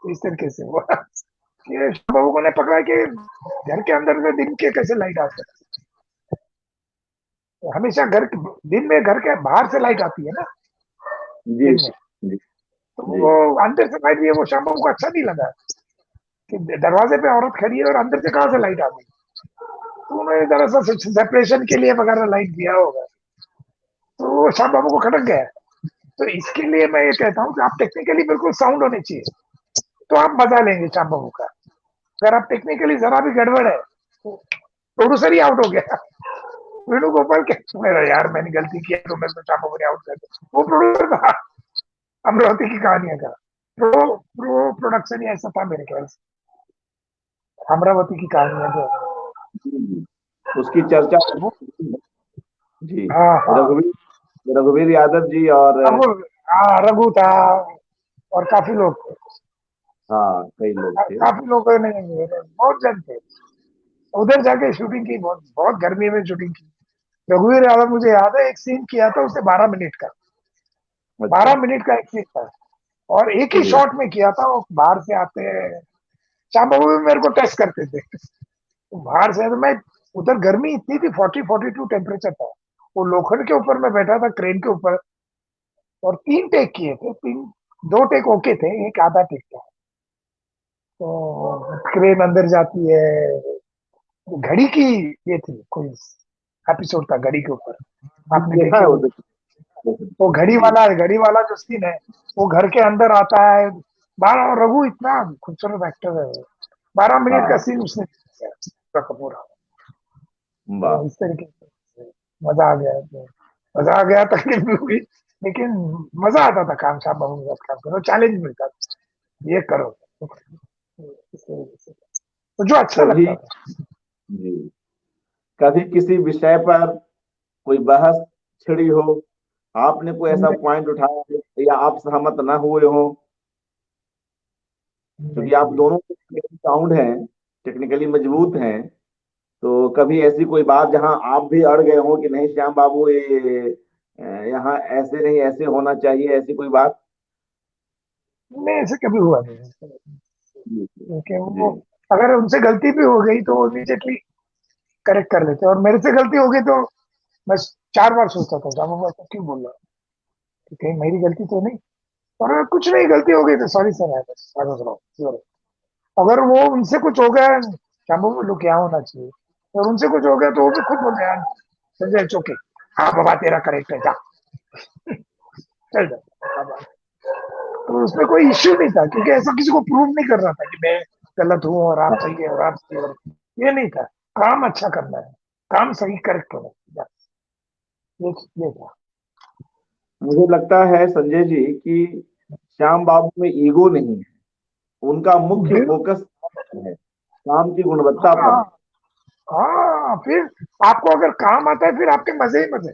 A: तो इस तरीके से हुआ कि बाबू ने पकड़ा कि घर के अंदर से दिन के कैसे लाइट आ सकती है, हमेशा दिन में घर के बाहर से लाइट आती है ना,
B: जी
A: दिन में।
B: जी
A: तो
B: जी
A: वो अंदर से लाइट भी है, वो शाम बाबू को अच्छा नहीं लगा कि दरवाजे पे औरत खड़ी है और अंदर से कहाँ से लाइट आ गई। तो उन्होंने दरअसल सेपरेशन के लिए वगैरह लाइट दिया होगा, तो वो शाम बाबू को खटक गया। तो इसके लिए मैं ये कहता हूँ कि आप टेक्निकली बिल्कुल साउंड होने चाहिए, तो आप मजा लेंगे शाम बाबू का। अगर आप टेक्निकली जरा भी गड़बड़ है तो प्रोड्यूसर ही आउट हो गया। वेणुगोपाल के मेरा यार मैंने गलती किया तो मैं तो शाम बाबू ने आउट कर दिया, वो प्रोड्यूसर था अमरावती की कहानियां का, प्रो प्रो प्रोडक्शन ही ऐसा था मेरे ख्याल से, अमरावती की कहानियां जो
B: जी। उसकी चर्चा
A: वो।
B: जी
A: हाँ हाँ,
B: रघुवीर रघुवीर यादव जी और
A: रघु, हाँ रघु था, और काफी लोग थे,
B: हाँ कई लोग थे।
A: काफी लोगों ने, बहुत जन थे। उधर जाके शूटिंग की, बहुत बहुत गर्मी में शूटिंग की। रघुवीर यादव मुझे याद है, एक सीन किया था उसने 12 मिनट का,
B: अच्छा
A: 12 मिनट का एक सीन था, और एक ही
B: जी
A: शॉट में किया था। वो बाहर से आते हैं, श्याम बाबू भी मेरे को टेस्ट करते थे। तो बाहर से तो मैं, उधर गर्मी इतनी थी, 40-42 टेम्परेचर था। वो लोखंड के ऊपर मैं बैठा था, क्रेन के ऊपर, और 3 टेक किए थे, 2 टेक ओके थे, एक आधा टेक था। तो क्रेन अंदर जाती है, तो घड़ी की ये थी, कोई एपिसोड था घड़ी के ऊपर, आपने
B: देखा
A: देखी
B: है
A: होगी। वो
B: जी
A: घड़ी वाला जो सीन है, वो घर के अंदर आता है। 12, और रघु इतना खूबसूरत एक्टर है वो, 12 मिनट का
B: हाँ
A: सीन उसने किया पूरा का पूरा।
B: वाह
A: तो इस तरीके से मजा आ गया, तो मजा आ गया, तकलीफ भी हुई। लेकिन मजा आता था काम श्याम बाबू के साथ काम करो, चैलेंज मिलता था, ये करो इस तरीके से, तो जो अच्छा
B: कभी
A: लगता था।
B: जी कभी किसी विषय पर कोई बहस छिड़ी हो, आपने कोई ऐसा
A: नहीं,
B: पॉइंट उठाया हो या आप सहमत ना हुए हो? क्योंकि आप
A: नहीं,
B: दोनों साउंड हैं, टेक्निकली मजबूत हैं, तो कभी ऐसी कोई बात जहां आप भी अड़ गए हो कि नहीं श्याम बाबू ये यहाँ ऐसे नहीं ऐसे होना चाहिए, ऐसी कोई बात?
A: नहीं, ऐसे कभी हुआ नहीं,
B: जी
A: क्योंकि
B: जी
A: वो अगर उनसे गलती भी हो गई तो वो इमीडिएटली करेक्ट कर लेते, और मेरे से गलती हो गई तो मैं 4 बार सोचता था, जामा बाबा क्यों बोल रहा हूँ, कि कहीं मेरी गलती तो नहीं, और कुछ नहीं, गलती हो गई तो सॉरी सर, है बस, I was wrong, sorry। अगर वो उनसे कुछ हो गया, जामा बोलो क्या होना चाहिए, और उनसे कुछ हो गया तो वो भी खुद बोलते हैं, संजय चौके, हाँ बाबा तेरा करेक्ट है, जा चल जा, तो उसमें कोई इश्यू नहीं था, क्योंकि ऐसा किसी को प्रूव नहीं कर रहा था कि मैं गलत हूँ और आप सही है और आप सही हो, ये नहीं था, काम अच्छा करना है, काम सही करेक्ट होना है, बस ये था।
B: मुझे लगता है संजय जी कि श्याम बाबू में ईगो नहीं है, उनका मुख्य
A: फिर
B: फोकस है, काम की गुणवत्ता पर
A: हाँ,
B: है।
A: हाँ, फिर आपको अगर काम आता है फिर आपके मजे ही मजे,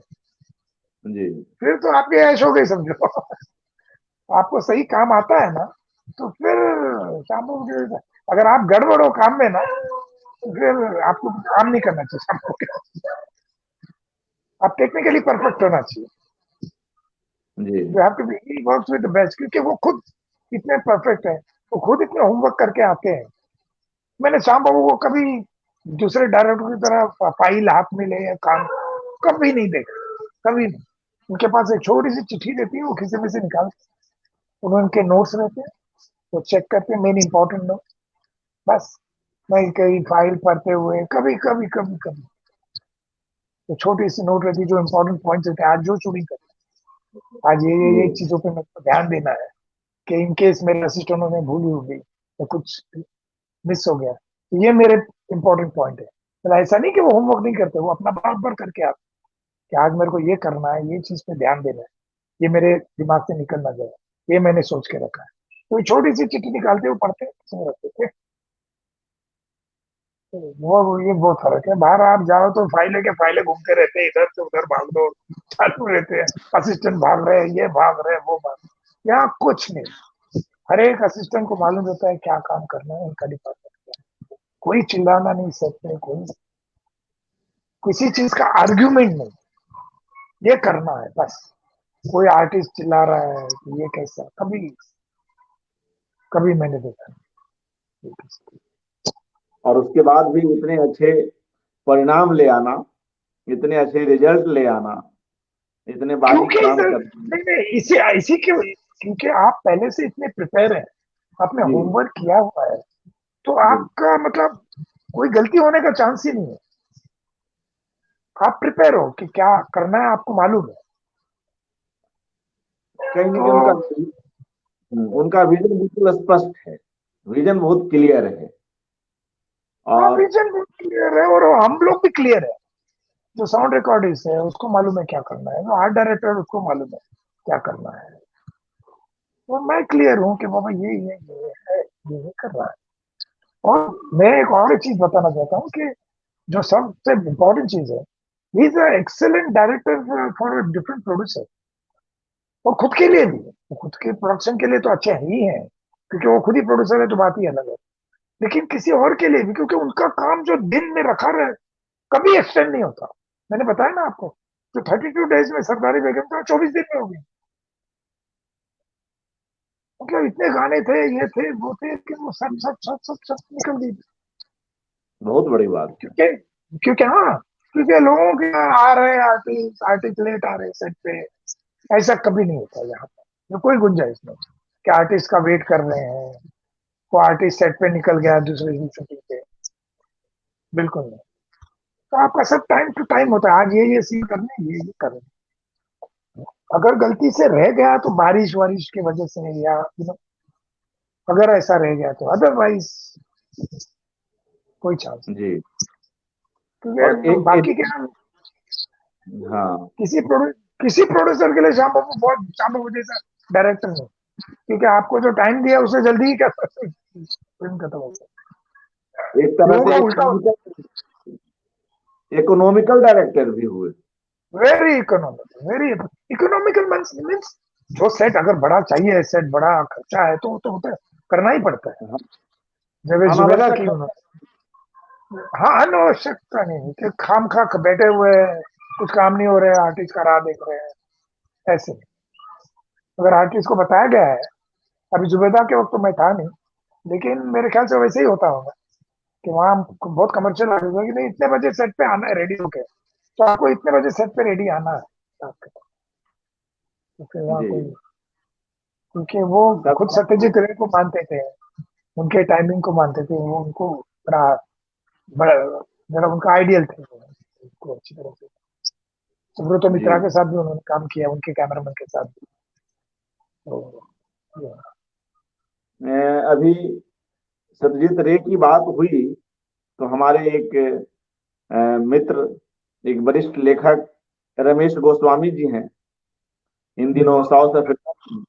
B: जी
A: फिर तो आपकी ऐश हो गई समझो। आपको सही काम आता है ना, तो फिर शाम को अगर आप गड़बड़ हो काम में ना, तो फिर आपको काम नहीं करना चाहिए शाम को, आप टेक्निकली परफेक्ट होना चाहिए,
B: जी
A: you have to be works with the best, क्योंकि वो खुद इतने परफेक्ट है, वो खुद इतने होमवर्क करके आते हैं। मैंने श्याम बाबू को कभी दूसरे डायरेक्टर की तरह फाइल हाथ में ले या काम कभी नहीं देखा, कभी नहीं। उनके पास एक छोटी सी चिट्ठी रहती है, वो खीसे में से निकाल, उन्होंने उनके नोट्स रहते हैं, वो चेक करते हैं, मेन इंपॉर्टेंट नोट, बस। मैं कहीं फाइल पढ़ते हुए कभी कभी कभी कभी तो छोटी सी नोट रहती है, जो इंपॉर्टेंट पॉइंट रहते हैं, आज जो चुनी कर, आज ये
B: जी
A: चीजों पे मेरे को ध्यान देना है, कि इन केस मेरे असिस्टेंटों ने भूली हो गई या कुछ मिस हो गया, तो ये मेरे इंपॉर्टेंट पॉइंट है। मतलब ऐसा नहीं कि वो होमवर्क नहीं करते, वो अपना बराबर करके आते, कि आज मेरे को ये करना है, ये चीज पे ध्यान देना है, ये मेरे दिमाग से निकल ना जाए, ये मैंने सोच के रखा है। तो छोटी सी चिट्ठी निकालते हुए पढ़ते समझ रखते थे, तो वो ये बहुत फर्क है। बाहर आप जाओ तो फाइलें के फाइलें घूमते रहते हैं, इधर से उधर भाग दो चालू रहते हैं, असिस्टेंट भाग रहे हैं, ये भाग रहे हैं, वो भाग, यहाँ कुछ नहीं, हर एक असिस्टेंट को मालूम रहता है क्या काम करना है, उनका डिपार्टमेंट, कोई चिल्लाना नहीं सकते, कोई किसी चीज का आर्ग्यूमेंट नहीं, ये करना है बस। कोई आर्टिस्ट चिल्ला रहा है कि ये कैसा, कभी कभी मैंने देखा नहीं।
B: और उसके बाद भी इतने अच्छे परिणाम ले आना, इतने अच्छे रिजल्ट ले आना, इतने बारीक
A: क्योंकि
B: काम
A: सर,
B: करना।
A: नहीं नहीं, इसी इसी के, क्योंकि आप पहले से इतने प्रिपेयर हैं, आपने
B: जी
A: होमवर्क किया हुआ है, तो
B: बिल्कुल।
A: आपका मतलब कोई गलती होने का चांस ही नहीं है। आप प्रिपेयर हो कि क्या करना है, आपको मालूम है,
B: कहीं ना
A: तो
B: कहीं उनका विजन बिल्कुल स्पष्ट है, विजन बहुत क्लियर है।
A: हाँ,
B: और
A: विजन भी क्लियर है, और हम लोग भी क्लियर है, जो साउंड रिकॉर्डिस्ट है उसको मालूम है क्या करना है, जो आर्ट डायरेक्टर है उसको मालूम है क्या करना है, और मैं क्लियर हूँ कि बाबा ये है, ये कर रहा है। और मैं एक और चीज बताना चाहता हूँ कि जो सबसे इम्पोर्टेंट चीज है, he is excellent director for different producer, और खुद के लिए भी, वो खुद के प्रोडक्शन के लिए तो अच्छे ही हैं, क्योंकि वो खुद ही प्रोड्यूसर है, तो बात ही अलग है, लेकिन किसी और के लिए भी, क्योंकि उनका काम जो दिन में रखा रहे, कभी एक्सटेंड नहीं होता। मैंने बताया ना आपको, जो 32 डेज में सरदारी बेगम था, 24 दिन में हो गई, मतलब इतने गाने थे, ये थे वो थे, कि वो सब निकल गई,
B: बहुत बड़ी बात है।
A: क्योंकि क्योंकि हाँ, क्योंकि लोगों के आ रहे आर्टिस्ट आर्टिस्ट लेट आ रहे सेट पे, ऐसा कभी नहीं होता यहाँ पर, तो कोई गुंजाइश नहीं कि आर्टिस्ट का वेट कर रहे हैं, वो आर्टिस्ट सेट पे निकल गया दूसरे दिन शूटिंग पे, बिल्कुल नहीं। तो आपका सब टाइम टू टाइम होता है, आज ये सीन करने, ये करने, अगर गलती से रह गया तो बारिश वारिश की वजह से, या अगर ऐसा रह गया तो, अदरवाइज कोई चांस नहीं,
B: जी। और
A: क्योंकि
B: एक
A: बाकी क्या,
B: हाँ
A: किसी प्रोड्यूस किसी प्रोड्यूसर के लिए श्याम बाबू बहुत, श्याम बाबू जैसा डायरेक्टर नहीं, क्योंकि आपको जो टाइम दिया उससे जल्दी ही कर सकते, फिल्म खत्म हो जाए।
B: एक तरह
A: लोगों
B: से
A: का उल्टा होता
B: इकोनॉमिकल डायरेक्टर भी हुए।
A: है, वेरी इकोनॉमिकल मीन्स जो सेट अगर बड़ा चाहिए, सेट बड़ा खर्चा है तो होता है, करना ही पड़ता है।
B: हाँ,
A: जब जुबेदा
B: अनावश्यक
A: की
B: खर्च।
A: उन्होंने, हाँ अनावश्यकता नहीं कि खाम खा बैठे हुए हैं, कुछ काम नहीं हो रहा है, आर्टिस्ट का राह देख रहे हैं, ऐसे नहीं। अगर आर्टिस्ट को बताया गया है, अभी जुबेदा के वक्त तो मैं था नहीं, लेकिन मेरे ख्याल से वैसे ही होता होगा कि वहाँ बहुत कमर्शियल आर्टिस्ट होगा कि नहीं, इतने बजे सेट पे आना है, रेडी होके, तो आपको इतने बजे सेट पे रेडी आना है आपके पास। तो फिर वहाँ
B: जी।
A: कोई, क्योंकि वो
B: तब
A: खुद सत्यजीत रे को मानते थे, उनके टाइमिंग को मानते थे, वो उनको बड़ा बड़ा जरा उनका आइडियल थे वो, उनको अच्छी तरह से। सुब्रतो
B: जी।
A: मित्रा के साथ भी उन्होंने काम किया, उनके कैमरामैन के साथ भी। तो ये,
B: अभी सत्यजीत रे की बात हुई तो हमारे एक मित्र, एक वरिष्ठ लेखक रमेश गोस्वामी जी हैं, इन दिनों साउथ अफ्रीका में।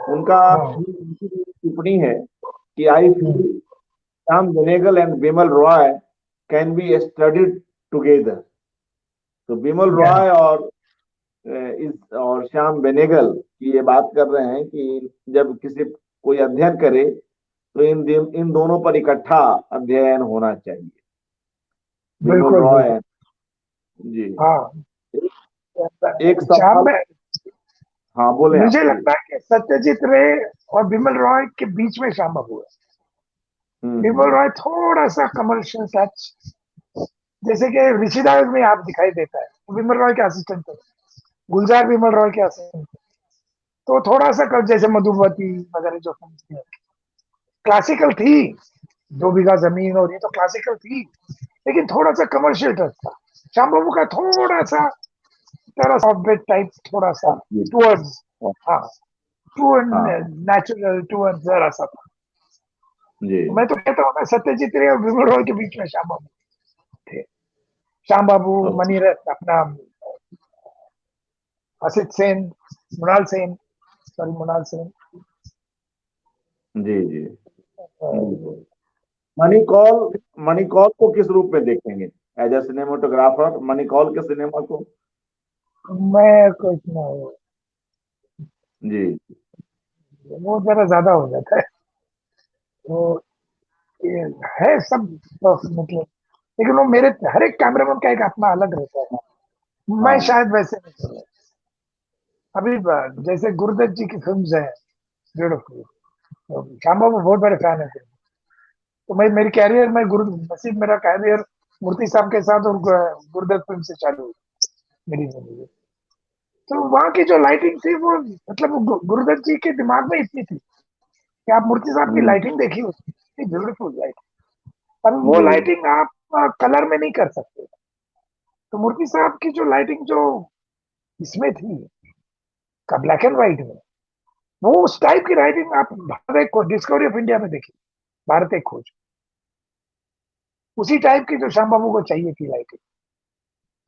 B: उनका
A: हाँ,
B: टिप्पणी है कि I
A: hmm,
B: feel Shyam Benegal and Bimal Roy can be studied together. तो बिमल
A: या,
B: रॉय और श्याम बेनेगल की ये बात कर रहे हैं कि जब किसी कोई अध्ययन करे तो इन दोनों पर इकट्ठा अध्ययन होना चाहिए। बिमल
A: बिल्कुल बिल्कुल।
B: रॉय। जी।
A: हाँ,
B: एक
A: श्याम
B: सवाल।
A: में
B: हाँ, बोले आप
A: मुझे
B: जी।
A: लगता है कि सत्यजीत रे और बिमल रॉय के बीच में श्याम बाबू है। बिमल
B: हम्म।
A: रॉय थोड़ा सा कमर्शियल टच, जैसे कि ऋषिदास में आप दिखाई देता है, वो बिमल रॉय के असिस्टेंट थे, गुलजार बिमल रॉय के असिस्टेंट थे। तो थोड़ा सा जैसे मधुमती वगैरह जो फिल्म थी, क्लासिकल थी, 2 बीघा जमीन और ये तो क्लासिकल थी, लेकिन थोड़ा सा कमर्शियल टच था। श्याम बाबू का थोड़ा सा तरह सॉफ्टवेयर टाइप, थोड़ा सा
B: जी।
A: टूवर्ड्स, हाँ, टू
B: हाँ।
A: नेचुरल, टूवर्ड्स जरा सा था।
B: जी।
A: तो मैं तो कहता हूँ ना, सत्यजीत रे और विमल रॉय के बीच में श्याम बाबू थे। श्याम बाबू,
B: ओ,
A: मनी अपना असित सेन, मृणाल सेन, सॉरी मृणाल सेन,
B: जी जी। बिल्कुल। मणिकौल, मणिकौल को किस रूप में देखेंगे? एज ए सिनेमाटोग्राफर मणिकौल के सिनेमा को।
A: मैं कुछ नहीं,
B: जी।
A: वो जरा ज्यादा हो जाता है। वो ये है सब मतलब, लेकिन वो मेरे हर एक कैमरामैन का एक अपना अलग रहता है। मैं
B: हाँ।
A: शायद वैसे नहीं करूँ। अभी जैसे गुरुदत्त जी की फिल्म है ब्यूटीफुल, तो श्याम बाबू बहुत बड़े फैन है। तो मैं मेरी कैरियर में गुरु नसीब, मेरा कैरियर मूर्ति साहब के साथ और गुरुदत्त फिल्म से चालू हुई मेरी जिंदगी। तो वहाँ की जो लाइटिंग थी वो, मतलब वो गुरुदत्त जी के दिमाग में इतनी थी कि आप मूर्ति साहब की
B: हम्म।
A: लाइटिंग देखिए, इतनी ब्यूटीफुल लाइटिंग, अब वो
B: जी।
A: लाइटिंग आप कलर में नहीं कर सकते। तो मूर्ति साहब की जो लाइटिंग जो इसमें थी, का ब्लैक एंड व्हाइट में, वो उस टाइप की लाइटिंग आप भारत एक खोज, डिस्कवरी ऑफ इंडिया में देखिए, भारत एक खोज, उसी टाइप की जो श्याम बाबू को चाहिए थी लाइटिंग,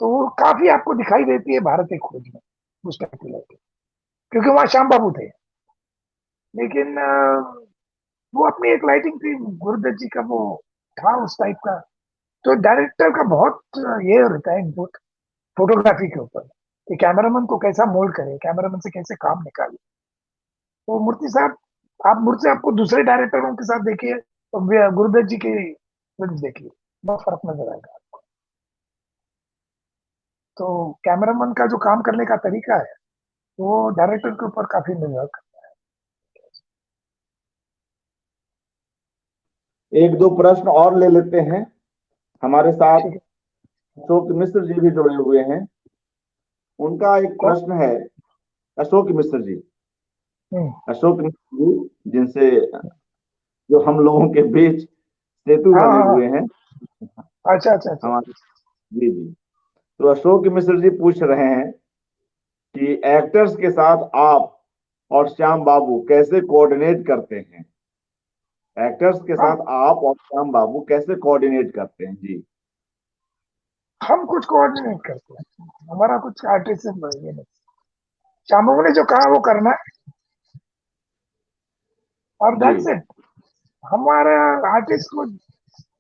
A: तो वो काफी आपको दिखाई देती है भारत एक खोज में, उस टाइप की लाइटिंग, क्योंकि वहां श्याम बाबू थे। लेकिन वो अपनी एक लाइटिंग थी, गुरुदत्त जी का वो था उस टाइप का। तो डायरेक्टर का बहुत ये रहता है इनपुट फोटोग्राफी के ऊपर, कि कैमरामैन को कैसा मोल्ड करे, कैमरामैन से कैसे काम निकाले। तो मूर्ति साहब, आप मुझसे आपको दूसरे डायरेक्टरों के साथ देखिए, तो गुरुदत्त जी की फिल्म देखिए, बहुत फर्क नजर आएगा। तो कैमरामैन का जो काम करने का तरीका है, वो डायरेक्टर के ऊपर काफी निर्भर करता
B: एक दो प्रश्न और ले लेते हैं। हमारे
A: है।
B: साथ
A: ठीक है।
B: अशोक मिश्र जी भी जुड़े हुए हैं। उनका एक
A: कौन?
B: प्रश्न है। अशोक मिश्र जी।
A: हम्म,
B: अशोक मिश्र जी जिनसे जो हम लोगों के बीच सेतु
A: हाँ
B: बने
A: हाँ हाँ,
B: हुए हैं
A: अच्छा अच्छा अच्छा।
B: हमारे। जी जी। तो अशोक मिश्र जी पूछ रहे हैं कि एक्टर्स के साथ आप और श्याम बाबू कैसे कोऑर्डिनेट करते हैं? एक्टर्स के
A: हम
B: साथ आप और श्याम बाबू कैसे कोऑर्डिनेट करते हैं? जी।
A: हम कुछ कोऑर्डिनेट करते हैं, हमारा कुछ आर्टिस्ट ये नहीं। शाम बाबू ने जो कहा वो करना है, और
B: जी
A: दैट्स इट। हमारा आर्टिस्ट को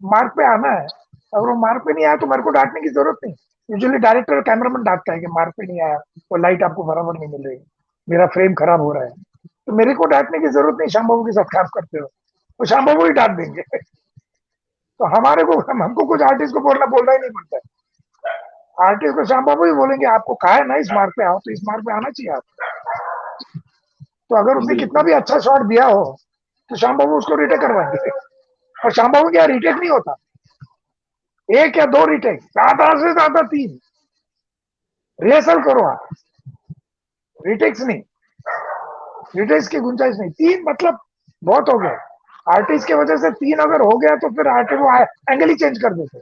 A: मार्क पे आना है। अगर वो मार्क पे नहीं आया तो मेरे को डांटने की जरूरत नहीं। यूजुअली डायरेक्टर और कैमरामैन डांटता है कि मार्क पे नहीं आया, वो लाइट आपको बराबर नहीं मिल रही, मेरा फ्रेम खराब हो रहा है। तो मेरे को डांटने की जरूरत नहीं, श्याम बाबू के साथ काम करते हो तो श्याम बाबू ही डांट देंगे। तो हमारे को हमको कुछ आर्टिस्ट को बोलना ही नहीं पड़ता है। आर्टिस्ट को श्याम बाबू ही बोलेंगे आपको कहा है ना इस मार्क पे आओ, तो इस मार्क पे आना चाहिए आप। तो अगर उसने कितना
B: बिल्कुल।
A: भी अच्छा शॉट दिया हो तो श्याम बाबू उसको रिटेक करवाएंगे। और श्याम बाबू क्या रिटेक नहीं होता, एक या दो रिटेक, ज्यादा से ज्यादा तीन। रिहर्सल करो आप, रिटेक्स नहीं, रिटेक्स की गुंजाइश नहीं। तीन मतलब बहुत हो गया। आर्टिस्ट की वजह से तीन अगर हो गया तो फिर आर्टिस्ट वो एंगल ही चेंज कर देते।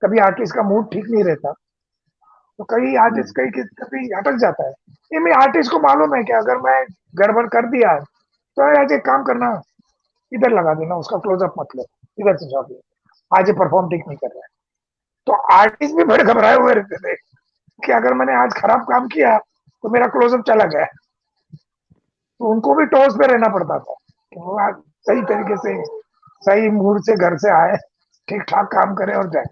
A: कभी आर्टिस्ट का मूड ठीक नहीं रहता तो कई आर्टिस्ट कहीं कभी अटक जाता है। ये मैं आर्टिस्ट को मालूम है कि अगर मैं गड़बड़ कर दिया तो आज एक काम करना, इधर लगा देना, उसका क्लोजअप मत लो, इधर से शॉट लो, आज ये परफॉर्म ठीक नहीं कर रहा है। तो आर्टिस्ट भी बड़े घबराए हुए रहते थे कि अगर मैंने आज खराब काम किया तो मेरा क्लोजअप चला गया। तो उनको भी टॉस पे रहना पड़ता था कि वो आज सही तरीके से सही मूड से घर से आए, ठीक ठाक काम करें और जाए।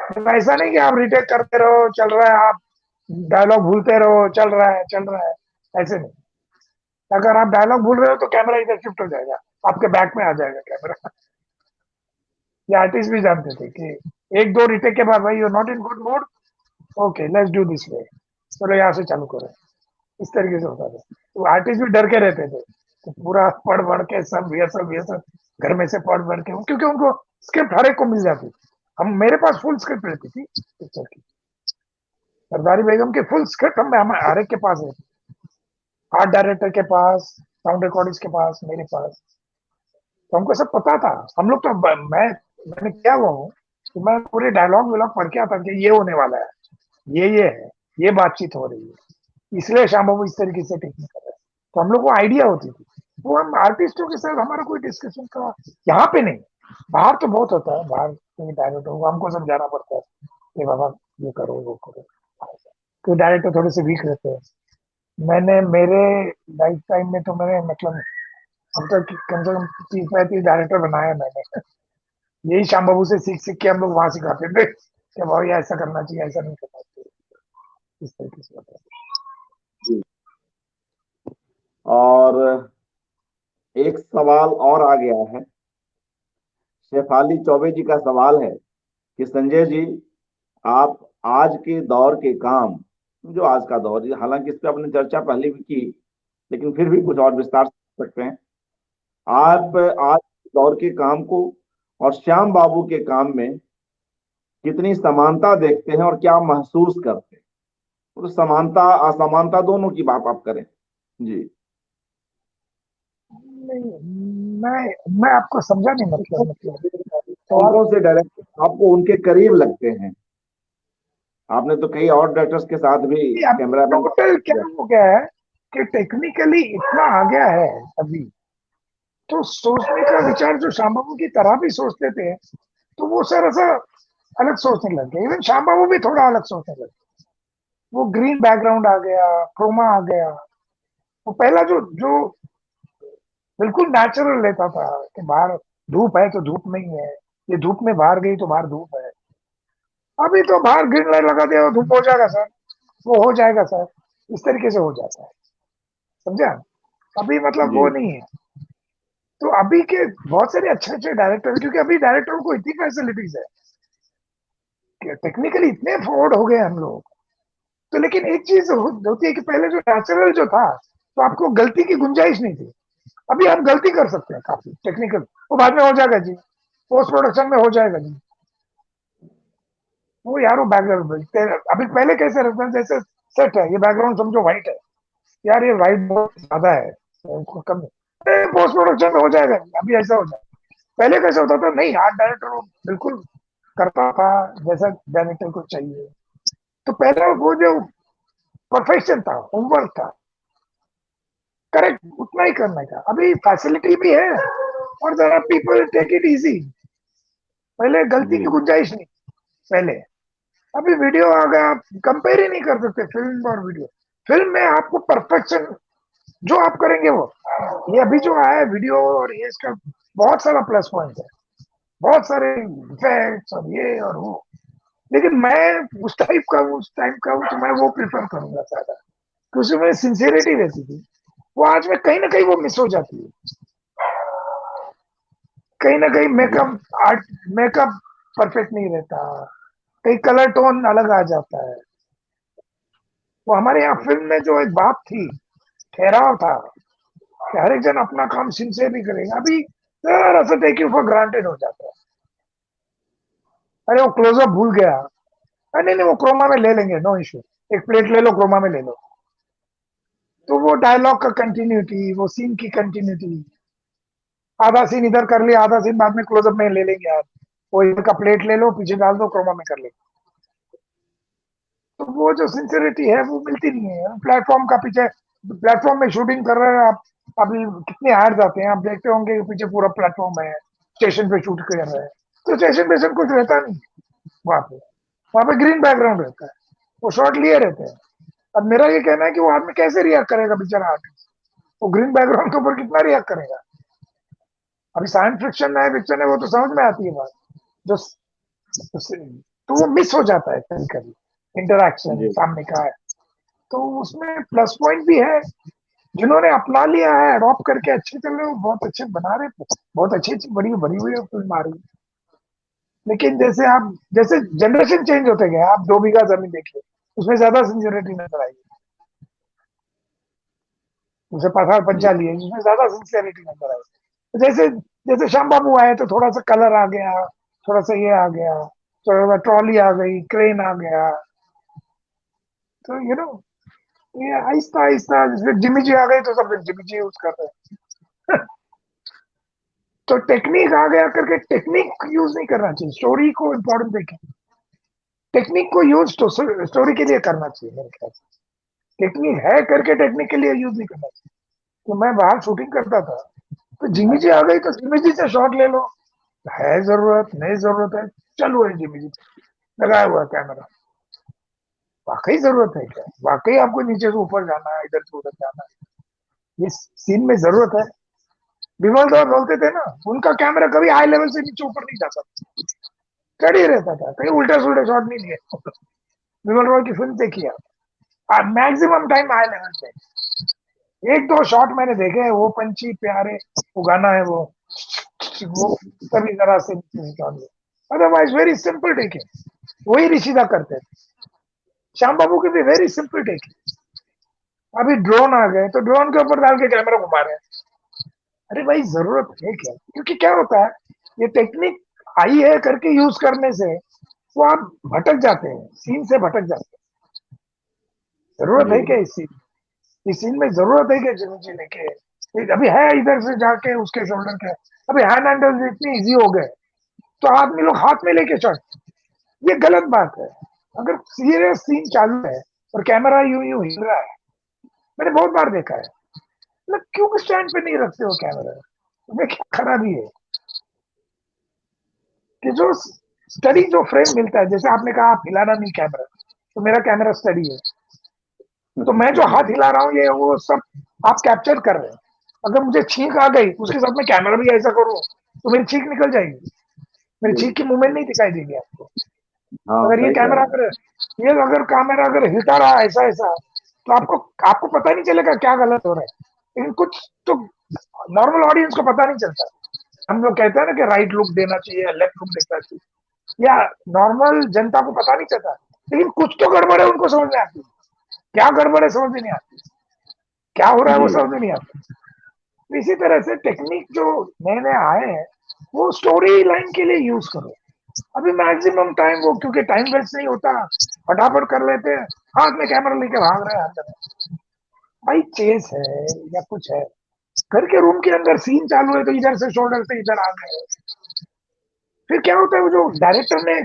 A: तो ऐसा नहीं कि आप रिटेक करते रहो चल रहा है, आप डायलॉग भूलते रहो चल रहा है चल रहा है, ऐसे नहीं। अगर आप डायलॉग भूल रहे हो तो कैमरा इधर शिफ्ट हो जाएगा, आपके बैक में आ जाएगा कैमरा। ये आर्टिस्ट भी जानते थे कि एक दो रिटेक के बाद भाई you not in good mood, okay let's do this way, चलो यहाँ से चालू करो। इस तरीके से होता था। तो आर्टिस्ट भी डर के रहते थे तो पूरा पढ़ पढ़ के सब ये सब घर में से पढ़ पढ़ के, क्योंकि उनको स्क्रिप्ट हर एक को मिल जाती थी। हम मेरे पास फुल स्क्रिप्ट रहती थी पिक्चर की, सरदारी बेगम की फुल स्क्रिप्ट हम हर एक के पास है। आर्ट डायरेक्टर के पास, साउंड रिकॉर्डिस्ट के पास, मेरे पास। तो हमको सब पता था। हम लोग तो मैंने क्या हुआ हूँ कि मैं पूरे डायलॉग वालॉग पढ़ के आता कि ये होने वाला है, ये है, ये बातचीत हो रही है, इसलिए श्याम बाबू इस तरीके से टेक्निक कर रहे हैं। तो हम लोग को आइडिया होती थी। वो हम आर्टिस्टों के साथ हमारा कोई डिस्कशन का यहाँ पे नहीं। बाहर तो बहुत होता है, बाहर डायरेक्टर को हमको समझाना पड़ता है कि बाबा ये करो वो करो। तो डायरेक्टर थोड़े से वीक रहते हैं। मैंने मेरे लाइफ टाइम में तो मैंने मतलब अब तक कम से कम 30-35 डायरेक्टर बनाया मैंने। यही श्याम बाबू से सीख सीख के हम लोग वहां सिखाते थे कि भाई ऐसा करना चाहिए, ऐसा नहीं करना चाहिए, इस तरीके से होता है।
B: जी। और एक सवाल और आ गया है। शेफाली चौबे जी का सवाल है कि संजय जी, आप आज के दौर के काम, जो आज का दौर, हालांकि इस पर आपने चर्चा पहले भी की, लेकिन फिर भी कुछ और विस्तार से कर सकते हैं। आप आज के दौर के काम को और श्याम बाबू के काम में कितनी समानता देखते हैं और क्या महसूस करते हैं? तो समानता असमानता दोनों की बात आप करें। जी।
A: नहीं, मैं आपको समझा नहीं, मतलब
B: कौन
A: सवाल।
B: कौन से डायरेक्टर आपको उनके करीब लगते हैं? आपने तो कई और डायरेक्टर्स के साथ भी
A: अब
B: कैमरामैन
A: टोटल क्या हो गया है कि टेक्निकली इतना आ गया है अभी, तो सोचने का विचार जो श्याम बाबू की तरह भी सोचते थे तो वो सर ऐसा अलग सोचने लग गए। इवन श्याम बाबू भी थोड़ा अलग सोचने लगे। वो ग्रीन बैकग्राउंड आ गया, क्रोमा आ गया। वो पहला जो जो बिल्कुल नेचुरल लेता था कि बाहर धूप है तो धूप नहीं है, ये धूप में बाहर गई तो बाहर धूप है। अभी तो बाहर ग्रीन लाइट लगा दिया धूप हो जाएगा सर, वो हो जाएगा सर, इस तरीके से हो जाता है। समझा? अभी मतलब
B: जी
A: वो नहीं है। तो अभी के बहुत सारे अच्छे अच्छे डायरेक्टर, क्योंकि अभी डायरेक्टरों को इतनी फैसिलिटीज है कि टेक्निकली इतने फॉरवर्ड हो गए हम लोग। तो लेकिन एक चीज होती है कि पहले जो नेचुरल जो था तो आपको गलती की गुंजाइश नहीं थी। अभी आप गलती कर सकते हैं काफी टेक्निकल, वो बाद में हो जाएगा जी, पोस्ट प्रोडक्शन में हो जाएगा जी। वो यार वो बैकग्राउंड अभी पहले कैसे रहता है, जैसे सेट है, ये बैकग्राउंड समझो व्हाइट है, यार ये व्हाइट बहुत ज्यादा है, तो कम पोस्ट प्रोडक्शन में हो जाएगा। अभी ऐसा हो जाए। पहले कैसे होता था, नहीं आर्ट डायरेक्टर बिल्कुल करता था जैसा डायरेक्टर को चाहिए। तो पहले वो जो परफेक्शन था, होमवर्क था, करेक्ट उतना ही करने का। अभी फैसिलिटी भी है और जरा पीपल टेक इट इजी। पहले गलती
B: जी
A: की गुंजाइश नहीं। पहले, अभी वीडियो आ गया, आप कंपेयर ही नहीं कर सकते फिल्म और वीडियो। फिल्म में आपको परफेक्शन जो आप करेंगे वो, ये अभी जो आया है वीडियो और ये इसका बहुत सारा प्लस पॉइंट है, बहुत सारे इफेक्ट्स और ये और वो, लेकिन मैं उस टाइप का हूँ, उस टाइप का हूँ, तो मैं वो प्रिफर करूंगा ज्यादा, क्योंकि उसमें सिंसियरिटी रहती थी। वो आज में कहीं ना कहीं वो मिस हो जाती है, कहीं ना कहीं
B: जी
A: मेकअप आर्ट, मेकअप परफेक्ट नहीं रहता, कहीं कलर टोन अलग आ जाता है। वो हमारे यहाँ फिल्म में जो एक बात थी, ठहराव था कि हर एक जन अपना काम सिंसियरली करेगा, अभी जरा सा टेक यू फॉर ग्रांटेड हो जाता है। अरे वो क्लोजअप भूल गया, अरे नहीं नहीं वो क्रोमा में ले लेंगे, नो इश्यू, एक प्लेट ले लो क्रोमा में ले लो। तो वो डायलॉग का कंटिन्यूटी, वो सीन की कंटिन्यूटी, आधा सीन इधर कर लिया, आधा सीन बाद में क्लोजअप में ले लेंगे आप, वो इधर का प्लेट ले लो पीछे डाल दो क्रोमा में कर लेंगे। तो वो जो सिंसियरिटी है वो मिलती नहीं है प्लेटफॉर्म का पीछे। प्लेटफॉर्म में शूटिंग कर रहे हैं आप, अभी कितने एड्स आते हैं आप देखते होंगे, पीछे पूरा प्लेटफॉर्म है, स्टेशन पे शूट कर रहे हैं, तो स्टेशन पे सब कुछ रहता नहीं वहां पे, वहां पे ग्रीन बैकग्राउंड रहता है, वो शॉट लिए रहते हैं। अब मेरा ये कहना है कि वो आदमी कैसे रिएक्ट करेगा बेचारा आर्टिस्ट, वो ग्रीन बैकग्राउंड के ऊपर कितना रिएक्ट करेगा। अभी साइंस फिक्शन है, फिक्शन है, वो तो समझ में आती है बात, जो तो वो मिस हो जाता है कभी कभी, इंटरक्शन
B: जी
A: सामने का है। तो उसमें प्लस पॉइंट भी है, जिन्होंने अपना लिया है, अडॉप्ट करके अच्छे चल रहे हो, बहुत अच्छे बना रहे, बहुत अच्छी अच्छी बड़ी बड़ी हुई फिल्म आ रही है। लेकिन जैसे आप, जैसे जनरेशन चेंज होते गए, आप 2 बीघा जमीन देखिए, उसमें ज्यादा सिंसियरिटी नजर आई, उसे पठार
B: जी
A: पंचाली है उसमें ज्यादा सिंसियरिटी नजर आई। तो जैसे जैसे श्याम बाबू आए तो थोड़ा सा कलर आ गया, थोड़ा सा ये आ गया, थोड़ा सा ट्रॉली आ गई, क्रेन आ गया, तो ये आहिस्ता आहिस्ता, जैसे जिमी जी आ गई तो सब जिमी जी यूज कर रहे हैं। तो टेक्निक आ गया करके टेक्निक यूज नहीं करना चाहिए, स्टोरी को इम्पोर्टेंट देखें, टेक्निक को यूज तो स्टोरी के लिए करना चाहिए मेरे ख्याल से, टेक्निक है करके टेक्निक के लिए यूज नहीं करना चाहिए। तो मैं बाहर शूटिंग करता था, तो जिमी जी आ गई तो जिमी जी से शॉट ले लो, है जरूरत नहीं जरूरत है, चलो है जिमी जी लगाया हुआ कैमरा, वाकई जरूरत है क्या, वाकई आपको नीचे से ऊपर जाना है, इधर से उधर जाना है, ये सीन में जरूरत है। विमल दौर बोलते थे ना, उनका कैमरा कभी हाई लेवल से नीचे ऊपर नहीं जाता, चढ़ ही रहता था, कहीं उल्टा सुल्टा शॉट नहीं लिए। विमल रॉय की फिल्म देखी आप, मैक्सिमम टाइम हाई लेवल पे, एक दो शॉट मैंने देखे हैं, वो पंछी प्यारे, वो गाना है वो कभी जरा से shot, otherwise very simple taking, वही ऋषिदा करते थे। श्याम बाबू की भी वेरी सिंपल टेकिंग। अभी ड्रोन आ गए तो ड्रोन के ऊपर डाल के कैमरा घुमा रहे हैं, अरे भाई जरूरत है क्या, क्योंकि क्या होता है, ये टेक्निक आई है करके यूज करने से वो आप भटक जाते हैं, सीन से भटक जाते हैं। जरूरत
B: जी
A: है क्या इस सीन में जरूरत है क्या जिमी जी लेके, अभी है इधर से जाके उसके शोल्डर के, अभी हैंड हैंडल इतनी इजी हो गए, तो आदमी लोग हाथ में लेके चढ़, ये गलत बात है। अगर सीरियस सीन चालू है और कैमरा यूं यूं हिल रहा है, मैंने बहुत बार देखा है, मतलब क्यों स्टैंड पे नहीं रखते हो कैमरा, तुम्हें क्या खराबी है, कि जो स्टडी जो फ्रेम मिलता है, जैसे आपने कहा आप हिलाना नहीं कैमरा, तो मेरा कैमरा स्टडी है, तो मैं जो हाथ हिला रहा हूँ ये वो सब आप कैप्चर कर रहे हैं। अगर मुझे छींक आ गई उसके साथ में कैमरा भी ऐसा करूँ तो मेरी छींक निकल जाएगी, मेरी
B: जी
A: छींक की मूवमेंट नहीं दिखाई देगी आपको।
B: हाँ
A: अगर ये
B: सही कह
A: कैमरा
B: रहे हैं।
A: अगर ये अगर कैमरा अगर हिलता रहा ऐसा ऐसा, तो आपको आपको पता नहीं चलेगा क्या गलत हो रहा है, लेकिन कुछ तो नॉर्मल ऑडियंस को पता नहीं चलता। हम लोग कहते हैं ना कि राइट लुक देना चाहिए, लेफ्ट लुक देना चाहिए, या नॉर्मल जनता को पता नहीं चलता, लेकिन कुछ तो गड़बड़ है उनको समझ में आती है, क्या गड़बड़ है समझ में नहीं आती, क्या हो रहा है
B: जी
A: वो समझ में नहीं आता। तो इसी तरह से टेक्निक जो नए नए आए हैं वो स्टोरी लाइन के लिए यूज करो। अभी मैक्सिमम टाइम वो, क्योंकि टाइम वेस्ट नहीं होता, फटाफट कर लेते हैं, हाथ में कैमरा लेके भाग रहे हैं हर जगह, भाई चेस है या कुछ है, घर के रूम के अंदर सीन चालू है तो इधर से शोल्डर से इधर आ गए, फिर क्या होता है, वो जो डायरेक्टर ने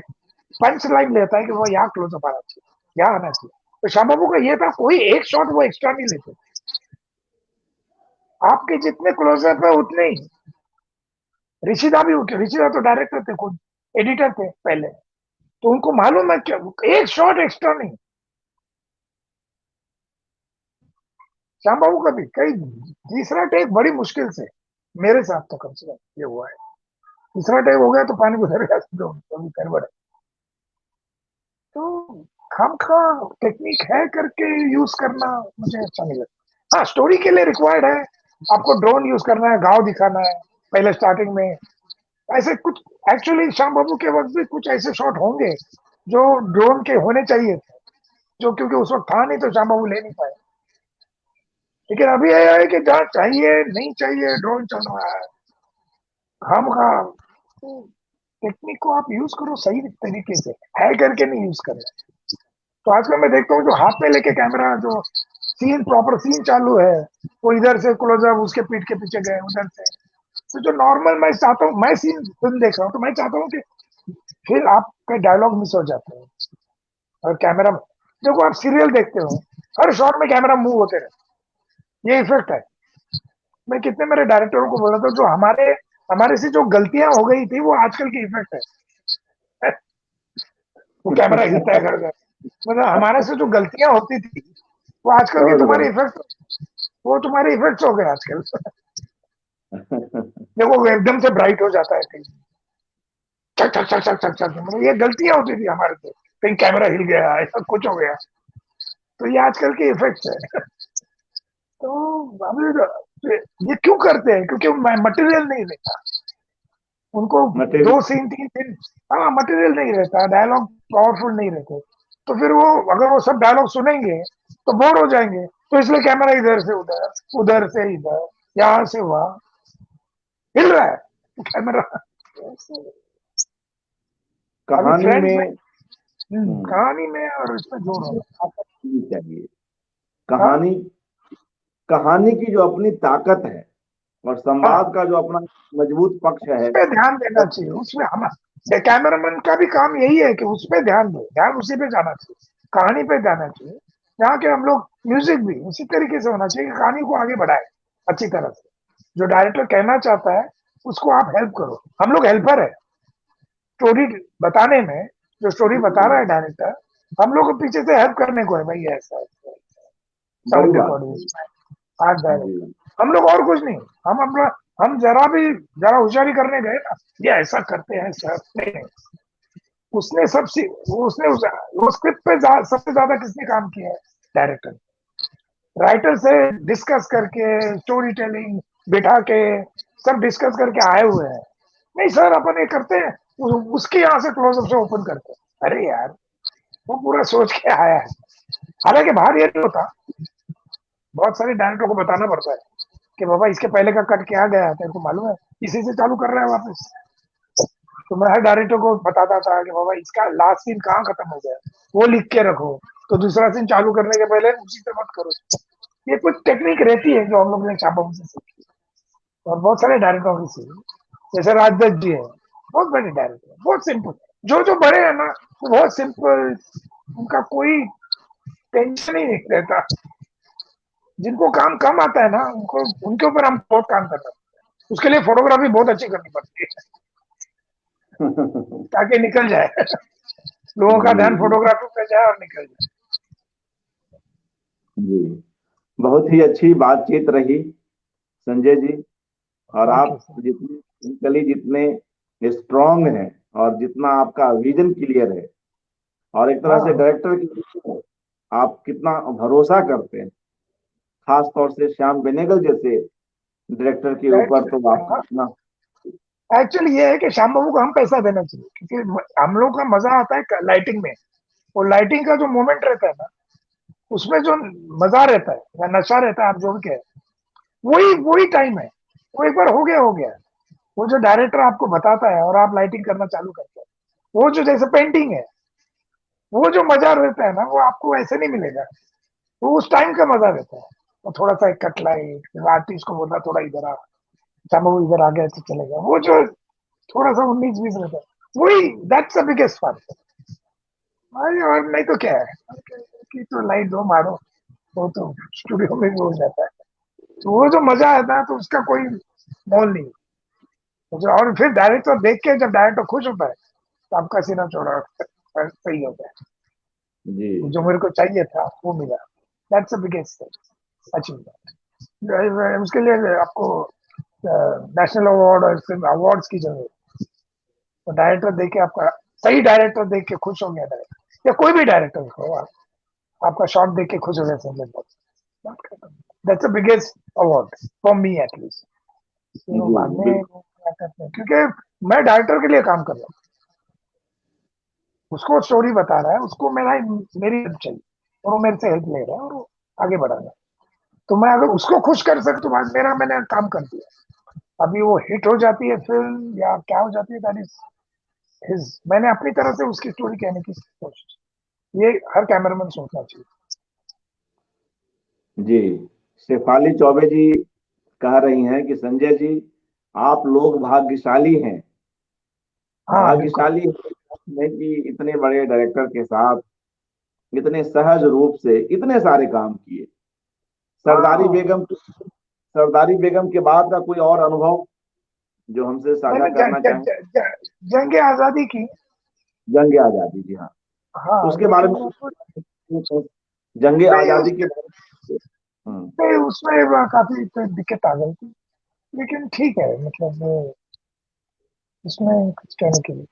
A: पंच लाइन लेता है कि वो यहाँ क्लोजअप आना चाहिए, यहाँ आना चाहिए, तो श्याम बाबू का ये था कोई एक शॉट वो एक्स्ट्रा नहीं लेते, आपके जितने क्लोजअप है उतने ही। ऋषिदा भी उठे, ऋषिदा तो डायरेक्टर थे खुद, एडिटर थे पहले, तो उनको मालूम है क्या, एक शॉट एक्स्ट्रा नहीं, श्याम बाबू का भी कई तीसरा टेक बड़ी मुश्किल से, मेरे साथ तो कम से कम ये हुआ है। तीसरा टेक हो गया तो पानी गुजर गया, तो अभी गड़बड़ है। तो खाम खा टेक्निक है करके यूज करना मुझे अच्छा नहीं लगता। हाँ, स्टोरी के लिए रिक्वायर्ड है, आपको ड्रोन यूज करना है, गांव दिखाना है पहले स्टार्टिंग में, ऐसे कुछ। एक्चुअली श्याम बाबू के वक्त भी कुछ ऐसे शॉट होंगे जो ड्रोन के होने चाहिए थे, जो क्योंकि उस वक्त था नहीं तो श्याम बाबू ले नहीं पाए। लेकिन अभी यह है कि जहाँ चाहिए नहीं चाहिए ड्रोन चल रहा है, खाम खा टेक्निक को आप यूज करो सही तरीके से, है करके नहीं यूज करना। तो आजकल मैं देखता हूँ जो हाथ में लेके कैमरा, जो सीन प्रॉपर सीन चालू है, वो इधर से क्लोजअप उसके पीठ के पीछे गए उधर से। तो जो नॉर्मल मैं चाहता हूँ, मैं सीन फिल्म देख रहा हूँ तो मैं चाहता हूँ कि फिर आपका डायलॉग मिस हो जाते हैं। और कैमरा, देखो आप सीरियल देखते हो, हर शॉट में कैमरा मूव होते रहते, ये इफेक्ट है। मैं कितने मेरे डायरेक्टरों को बोला था, जो हमारे हमारे से जो गलतियां हो गई थी वो आजकल की इफेक्ट है। वो कैमरा हिलता है घर घर, मतलब हमारे से जो गलतियां होती थी वो आजकल की
B: समझ रहा
A: तुम्हारी
B: हूँ।
A: इफेक्ट, वो तुम्हारे इफेक्ट्स हो गए आजकल। देखो वो एकदम से ब्राइट हो जाता है कहीं, चक चक चक चक चक चक, मतलब ये गलतियां होती थी हमारे से, कहीं कैमरा हिल गया ऐसा कुछ हो गया। तो ये आजकल के इफेक्ट्स है। तो अभी ये क्यों करते हैं, क्योंकि मटेरियल नहीं रहता उनको,
B: मटेरियल।
A: 2 सीन 3 सीन, हाँ मटेरियल नहीं रहता, डायलॉग पावरफुल नहीं रहते। तो फिर वो अगर वो सब डायलॉग सुनेंगे तो बोर हो जाएंगे, तो इसलिए कैमरा इधर से उधर, उधर से इधर, यहाँ से वहां हिल रहा है कैमरा। अभी
B: कहानी
A: फ्रेंड्स में
B: में
A: कहानी में और इसमें जोड़ होगा।
B: ताकत होनी चाहिए।
A: हाँ
B: कहानी, कहानी की जो अपनी ताकत है और
A: हाँ,
B: संवाद का जो अपना मजबूत पक्ष
A: उस
B: है
A: पे ध्यान देना
B: वो।
A: चाहिए, उसमें हम कैमरामैन का भी काम यही है कि उस पे ध्यान दे, ध्यान उसी पे जाना चाहिए, कहानी पे जाना चाहिए। जहाँ के हम लोग म्यूजिक भी उसी तरीके से होना चाहिए कि कहानी को आगे बढ़ाए अच्छी तरह से। जो डायरेक्टर कहना चाहता है उसको आप हेल्प करो, हम लोग हेल्पर है स्टोरी बताने में। जो स्टोरी बता रहा है डायरेक्टर, हम लोग को पीछे से हेल्प करने को है, भाई ऐसा ऐसा,
B: बड़ी
A: साउंड
B: बात है।
A: रिकॉर्डिंग, आर्ट डायरेक्टर,
B: जी।
A: हम लोग और कुछ नहीं। हम जरा भी, जरा होशियारी करने गए ना, ये ऐसा करते हैं सर, नहीं नहीं, उसने सब उसने वो स्क्रिप्ट पे सबसे ज्यादा किसने काम किया है, डायरेक्टर। राइटर से डिस्कस करके, स्टोरी टेलिंग बिठा के, सब डिस्कस करके आए हुए हैं। नहीं सर अपन ये करते हैं, उसके यहाँ से क्लोजअप से ओपन करते हैं, अरे यार वो पूरा सोच के आया है। हालांकि बाहर ये नहीं होता, बहुत सारे डायरेक्टर को बताना पड़ता है कि बाबा इसके पहले का कट क्या गया तेरे को मालूम है, इसी से चालू कर रहा है वापस। तो मैं हर डायरेक्टर को बताता था कि बाबा इसका लास्ट सीन कहाँ खत्म हो गया, वो लिख के रखो, तो दूसरा सीन चालू करने के पहले उसी से मत करो। ये कुछ टेक्निक रहती है जो हम लोग ने छापा से सीखी, और बहुत सारे डायरेक्टरों की सीखी। जैसे राजदत्त जी है, बहुत बड़े डायरेक्टर, बहुत सिंपल। जो जो बड़े हैं ना वो बहुत सिंपल, उनका कोई टेंशन ही नहीं रहता। जिनको काम कम आता है ना उनको, उनके ऊपर हम बहुत काम करना पड़ता है। उसके लिए फोटोग्राफी बहुत अच्छी करनी पड़ती है ताकि निकल जाए, लोगों का
B: जी
A: ध्यान
B: जी
A: फोटोग्राफी पे जाए और निकल जाए।
B: जी। बहुत ही अच्छी बातचीत रही संजय जी। और
A: ओके
B: आप
A: सर।
B: जितने टेक्निकली जितने स्ट्रांग हैं और जितना आपका विजन क्लियर है और एक तरह से
A: हाँ
B: डायरेक्टर की आप कितना भरोसा करते हैं, खास तौर से श्याम बेनेगल जैसे डायरेक्टर के ऊपर, तो आप
A: हाँ,
B: कितना।
A: एक्चुअली ये है कि श्याम बाबू को हम पैसा देना चाहिए, क्योंकि हम लोग का मजा आता है लाइटिंग में। और लाइटिंग का जो मोमेंट रहता है ना, उसमें जो मजा रहता है या नशा रहता है, आप जो भी कहे, वही वही टाइम है। वो एक बार हो गया। वो जो डायरेक्टर आपको बताता है और आप लाइटिंग करना चालू करते हैं, वो जो जैसे पेंटिंग है, वो जो मजा रहता है ना वो आपको ऐसे नहीं मिलेगा। वो उस टाइम का मजा रहता है। वो थोड़ा सा एक कट लाइट आर्टिस्ट को बोलना, थोड़ा इधर आ, चलो वो इधर आ गया तो चलेगा, वो जो थोड़ा सा 19-20 रहता है, वही दैट्स द बिगेस्ट फर्क। भाई और नहीं तो क्या है कि तो लाइट दो मारो, वो तो स्टूडियो में भी हो जाता है। तो वो जो मजा आता है तो उसका कोई मोल नहीं। और फिर डायरेक्टर देख के जब डायरेक्टर खुश होता है तो आपका सीना चौड़ा सही होता है।
B: जी
A: जो मेरे को चाहिए था वो मिला, that's the biggest thing. Achievement. उसके लिए आपको नेशनल अवार्ड और अवार्ड्स की जरूरत। तो डायरेक्टर देख के आपका, सही डायरेक्टर देख के खुश हो गया डायरेक्टर, या कोई भी डायरेक्टर हो, आपका शॉट देख के खुश हो गया Sanjay Dutt. That's the biggest award for me at least. फिर वो
B: जी
A: बाद में
B: बिल्कुल।
A: वो क्या करते हैं, क्योंकि मैं डायरेक्टर के लिए काम कर रहा हूँ, उसको स्टोरी बता रहा है, उसको मेरी हेल्प चाहिए, और वो मेरे से हेल्प ले रहा है और वो आगे बढ़ा रहा है। तो मैं अगर उसको खुश कर सकता तो बस मैंने काम कर दिया। अभी वो हिट हो जाती है फिल्म या क्या हो जाती है, दैट इज हिज। मैंने अपनी तरह से उसकी स्टोरी कहने की कोशिश, ये हर कैमरामैन सोचना चाहिए।
B: जी, शेफाली चौबे जी कह रही हैं कि संजय जी, आप लोग भाग्यशाली हैं।
A: हाँ बिल्कुल।
B: भाग्यशाली है कि इतने बड़े डायरेक्टर के साथ इतने सहज रूप से इतने सारे काम किए। सरदारी
A: हाँ
B: बेगम, सरदारी बेगम के बाद का कोई और अनुभव जो हमसे साझा
A: मैंने
B: करना चाहें?
A: जंग आजादी की।
B: जंग आजादी, जी हाँ,
A: हाँ
B: उसके बारे
A: लेकिन
B: में
A: वो
B: जंग
A: नहीं
B: आजादी के
A: उसमें,
B: बारे में।
A: उसमें काफी तो दिक्कत आ गई थी, लेकिन ठीक है, मतलब उसमें कुछ कहने के लिए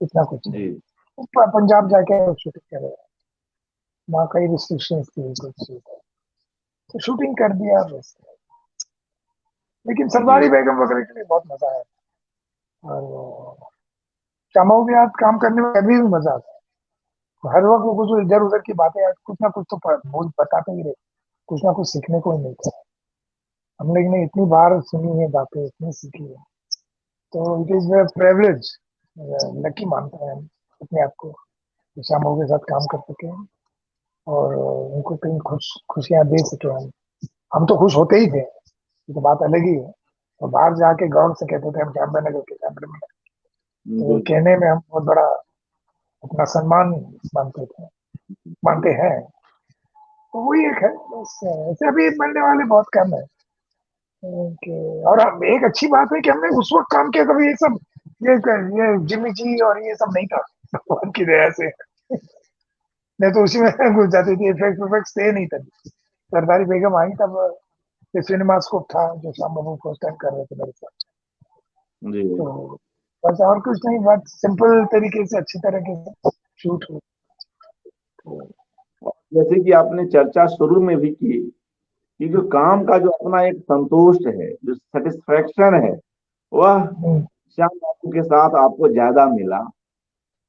A: इतना कुछ नहीं।
B: जी
A: वो पंजाब जाके शूटिंग करे, वहाँ कई रिस्ट्रिक्शंस थी कुछ, तो शूटिंग कर दिया बस। लेकिन
B: जी
A: सरदारी बेगम वगैरह के लिए बहुत मजा आया। और शामाओं के साथ काम करने में अभी भी मजा आता है। हर वक्त वो कुछ इधर उधर की बातें, कुछ ना कुछ तो बोल बताते ही रहे, कुछ ना कुछ सीखने को ही मिलता है। हम लोग ने इतनी बार सुनी है बातें, इतनी सीखी है, तो it is way privilege, lucky मानते हैं हम अपने आप को कि शामाओं के साथ काम कर सके और उनको कहीं खुशियां दे सके हम तो खुश होते ही थे, ये तो बात अलग ही है। और बाहर जाके गौरव से कहते थे हम कैमरे नगर के कैमरे में, तो
B: बिल्कुल।
A: कहने में हम बहुत बड़ा अपना सम्मान मानते थे, मानते हैं। तो वही एक है बस। ऐसे अभी मिलने वाले बहुत कम है और एक अच्छी बात है कि हमने उस वक्त काम किया, कभी ये ये जिम्मी जी और ये सब नहीं था भगवान की दया से। नहीं तो उसी में घुस जाती थी, इफेक्ट इफेक्ट थे नहीं तभी। सरदारी बेगम आई तब ये सिनेमा स्कोप था जो शाम बाबू फर्स्ट टाइम कर रहे थे मेरे साथ।
B: जी,
A: तो बस और कुछ नहीं, बात सिंपल तरीके से अच्छी तरीके से शूट हो। तो
B: जैसे कि आपने चर्चा शुरू में भी की कि जो काम का जो अपना एक संतोष है, जो सेटिस्फेक्शन है, वह
A: हम्म,
B: श्याम बाबू के साथ आपको ज्यादा मिला,
A: ओ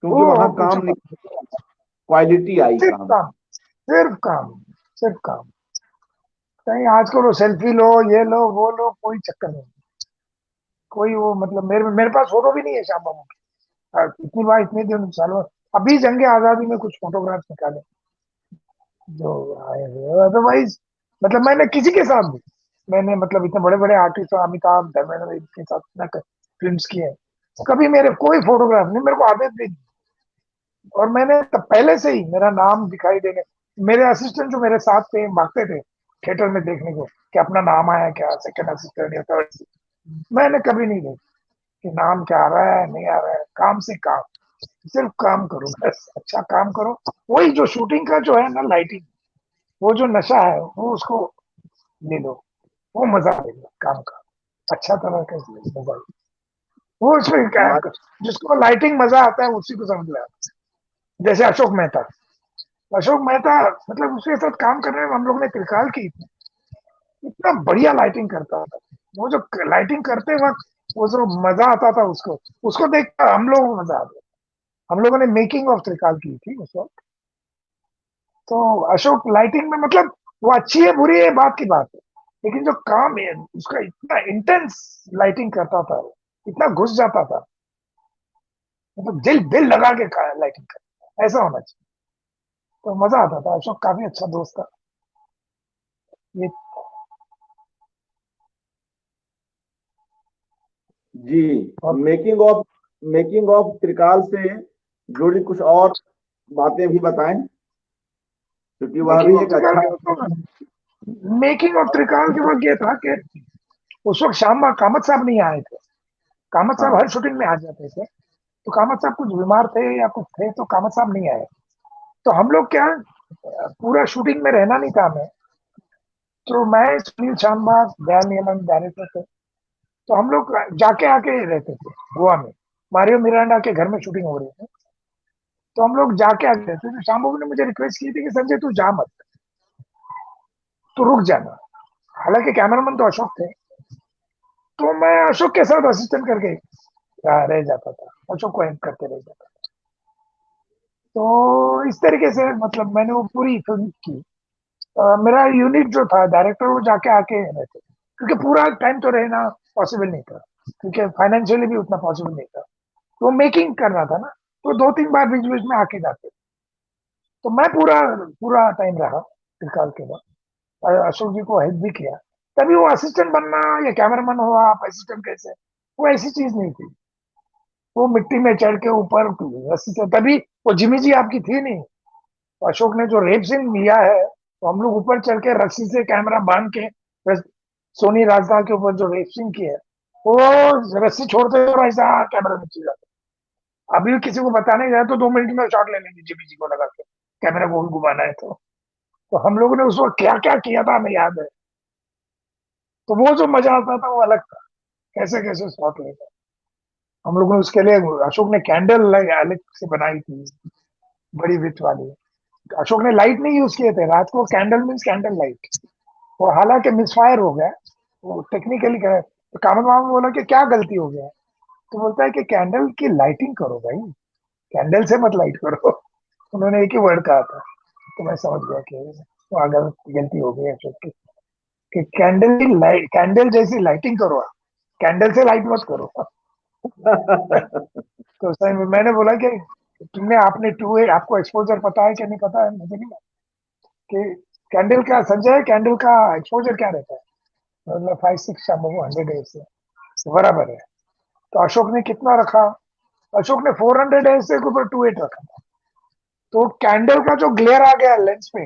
B: क्योंकि वहां
A: पूछो
B: काम
A: मत।
B: निकल, क्वालिटी आई
A: सिर्फ
B: काम।
A: काम, सिर्फ काम, सिर्फ काम। कहीं आजकल वो सेल्फी लो, ये लो वो लो, कोई चक्कर नहीं। कोई वो मतलब मेरे पास फोटो भी नहीं है श्याम बाबू की। इतनी बार इतने दिन सालों, अभी जंगे आजादी में कुछ फोटोग्राफ्स निकाले जो आए हुए, अदरवाइज मतलब मैंने किसी के साथ भी, मैंने मतलब इतने बड़े बड़े आर्टिस्ट, अमिताभ धर्मेंद्र इनके साथ इतना फिल्म किए हैं, कभी मेरे कोई फोटोग्राफ नहीं, मेरे को आदत भी नहीं। और मैंने तब पहले से ही मेरा नाम दिखाई देने, मेरे असिस्टेंट जो मेरे साथ थे भागते थे थिएटर में देखने को कि अपना नाम आया क्या, सेकंड असिस्टेंट या थर्ड। मैंने कभी नहीं देखा कि नाम क्या आ रहा है नहीं आ रहा है, काम से काम, सिर्फ काम करो बस, अच्छा काम करो। वही जो शूटिंग का जो है ना, लाइटिंग, वो जो नशा है वो उसको ले लो, वो मजा आएगा काम का, अच्छा तरह का मजा। वो उसमें क्या है,
B: हमारे
A: जिसको लाइटिंग मजा आता है उसी को समझ में आता है। जैसे अशोक मेहता, अशोक मेहता मतलब उसके साथ काम करने में हम लोग ने त्रिकाल की, इतना बढ़िया लाइटिंग करता था। वो जो लाइटिंग करते वक्त वो जो मजा आता था उसको, उसको देख कर हम लोगों को मजा आता। हम लोगों ने मेकिंग ऑफ त्रिकाल की थी उस वक्त। तो अशोक लाइटिंग में मतलब वो अच्छी है बुरी है बात की बात है, लेकिन जो काम है उसका इतना इंटेंस लाइटिंग करता था, इतना घुस जाता था, मतलब दिल दिल लगा के लाइटिंग करता, ऐसा होना चाहिए। तो मजा आता था, अशोक काफी अच्छा दोस्त था ये।
B: जी,
A: और
B: मेकिंग ऑफ त्रिकाल से जुड़ी कुछ और बातें भी बताएं, क्योंकि वह
A: मेकिंग
B: भी
A: ऑफ
B: एक
A: त्रिकाल
B: अच्छा।
A: के वक्त, मेकिंग ऑफ त्रिकाल के वक्त ये था कि उस वक्त शाम कामत साहब नहीं आए थे। कामत साहब
B: हाँ।
A: हर शूटिंग में आ जाते थे, तो कामत साहब कुछ बीमार थे या कुछ थे, तो कामत साहब नहीं आए। तो हम लोग क्या, पूरा शूटिंग में रहना नहीं था हमें, तो मैं, सुनील शानबाग, दयाल नीलम डायरेक्टर थे। तो हम लोग जाके आके रहते थे गोवा में। मारियो मिरांडा के घर में शूटिंग हो रही थी। तो हम लोग जाके आके रहते थे। शाम बाबू ने मुझे रिक्वेस्ट की थी कि संजय तू जा मत, तू रुक जाना। हालांकि कैमरामैन तो अशोक थे, तो मैं अशोक के साथ असिस्टेंट करके रह जाता था, अशोक को हेल्प करते रह जाता। तो इस तरीके से मतलब मैंने वो पूरी फिल्म की। मेरा यूनिट जो था डायरेक्टर, वो जाके आके रहते, क्योंकि पूरा टाइम तो रहना पॉसिबल नहीं था, क्योंकि फाइनेंशियली भी उतना पॉसिबल नहीं था। तो मेकिंग करना था ना, तो 2-3 बार बीच बीच में आके जाते। तो मैं पूरा पूरा टाइम रहा त्रिकाल के बाद, और अशोक जी को हेल्प भी किया। तभी वो असिस्टेंट बनना या कैमरामैन हुआ, आप असिस्टेंट कैसे, वो ऐसी चीज नहीं थी। वो मिट्टी में चढ़ के ऊपर रस्सी से, तभी वो जिमी जी आपकी थी नहीं। तो अशोक ने जो रेप सीन लिया है, तो हम लोग ऊपर चढ़ के रस्सी से कैमरा बांध के सोनी राजदा के ऊपर जो रेप सीन की है, वो रस्सी छोड़ते और ऐसा कैमरा नीचे जाता। अभी भी किसी को बताने जाए तो 2 मिनट में शॉट ले लेंगे जिमी जी को लगा के, कैमरा को भी घुमाना है तो हम लोगों ने उस वक्त क्या क्या किया था हमें याद है। तो वो जो मजा आता था वो अलग था, कैसे कैसे शॉट लेगा। हम लोगों ने उसके लिए, अशोक ने कैंडल अलग से बनाई थी, बड़ी विथ वाली। अशोक ने लाइट नहीं यूज किए थे रात को, कैंडल मीन्स कैंडल लाइट। वो हालांकि मिसफायर हो गया, वो टेक्निकली करे। तो कामन मामा बोला कि क्या गलती हो गया, तो बोलता है कि कैंडल की लाइटिंग करो भाई, कैंडल से मत लाइट करो। उन्होंने एक ही वर्ड कहा था, तो मैं समझ गया कि वो अगर गलती हो गई अशोक की, कि कैंडल की लाइट, कैंडल जैसी लाइटिंग करो आप, कैंडल से लाइट मत करो। तो उस टाइम मैंने बोला कि तुमने, आपने आपको एक्सपोजर पता है कि नहीं पता है मुझे नहीं, कि कैंडल का, संजय कैंडल का एक्सपोजर क्या रहता है, मतलब 5-6 शाम को 100 से बराबर है। तो अशोक ने कितना रखा, अशोक ने 400 से ऊपर 28 रखा था। तो कैंडल का जो ग्लेयर आ गया लेंस पे,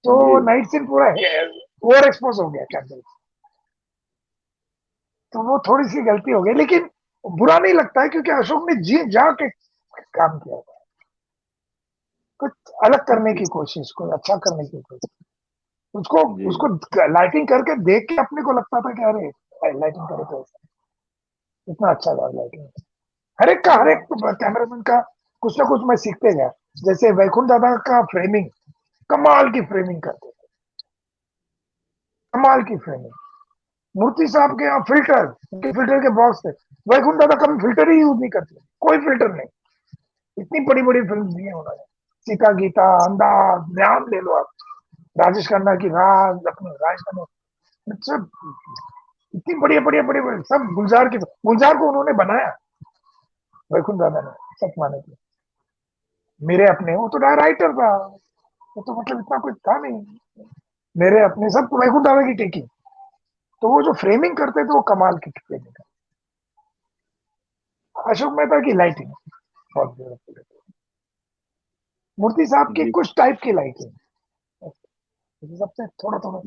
A: तो
B: जी
A: नाइट सीन पूरा ओवर एक्सपोज हो गया कैंडल। तो वो थोड़ी सी गलती हो गई, लेकिन बुरा नहीं लगता है, क्योंकि अशोक ने जी जा के काम किया था, कुछ अलग करने की कोशिश, कुछ अच्छा करने की कोशिश। उसको
B: जी
A: उसको लाइटिंग करके देख के अपने को लगता था कि अरे लाइटिंग करे तो ऐसा, इतना अच्छा था लाइटिंग। हर एक
B: हाँ
A: कैमरामैन का कुछ ना कुछ मैं सीखते गया। जैसे वैकुंठ दादा का फ्रेमिंग, कमाल की फ्रेमिंग करते थे, कमाल की फ्रेमिंग। मूर्ति साहब के यहाँ फिल्टर, उनके फिल्टर के बॉक्स थे। वैकुंठ दादा कभी फिल्टर ही यूज नहीं करते, कोई फिल्टर नहीं। इतनी बड़ी बड़ी फिल्म दी है उन्होंने, सीता गीता, अंदाज, नाम ले लो आप, राजेश खन्ना की राज, अपने राज खन्ना, सब इतनी बढ़िया बढ़िया बढ़िया बढ़िया, सब गुलजार को उन्होंने बनाया, वैकुंठ दादा ने, सच माने थे। मेरे अपने, वो तो राइटर था, वो तो मतलब इतना कुछ था नहीं। मेरे अपने सब वैकुंठ दादा की टेकिंग। तो वो जो फ्रेमिंग करते थे वो कमाल की फ्रेमिंग है। अशोक मेहता की लाइटिंग बहुत ब्यूटीफुल है। मूर्ति साहब की
B: जी
A: कुछ टाइप की लाइटिंग, सबसे थोड़ा थोड़ा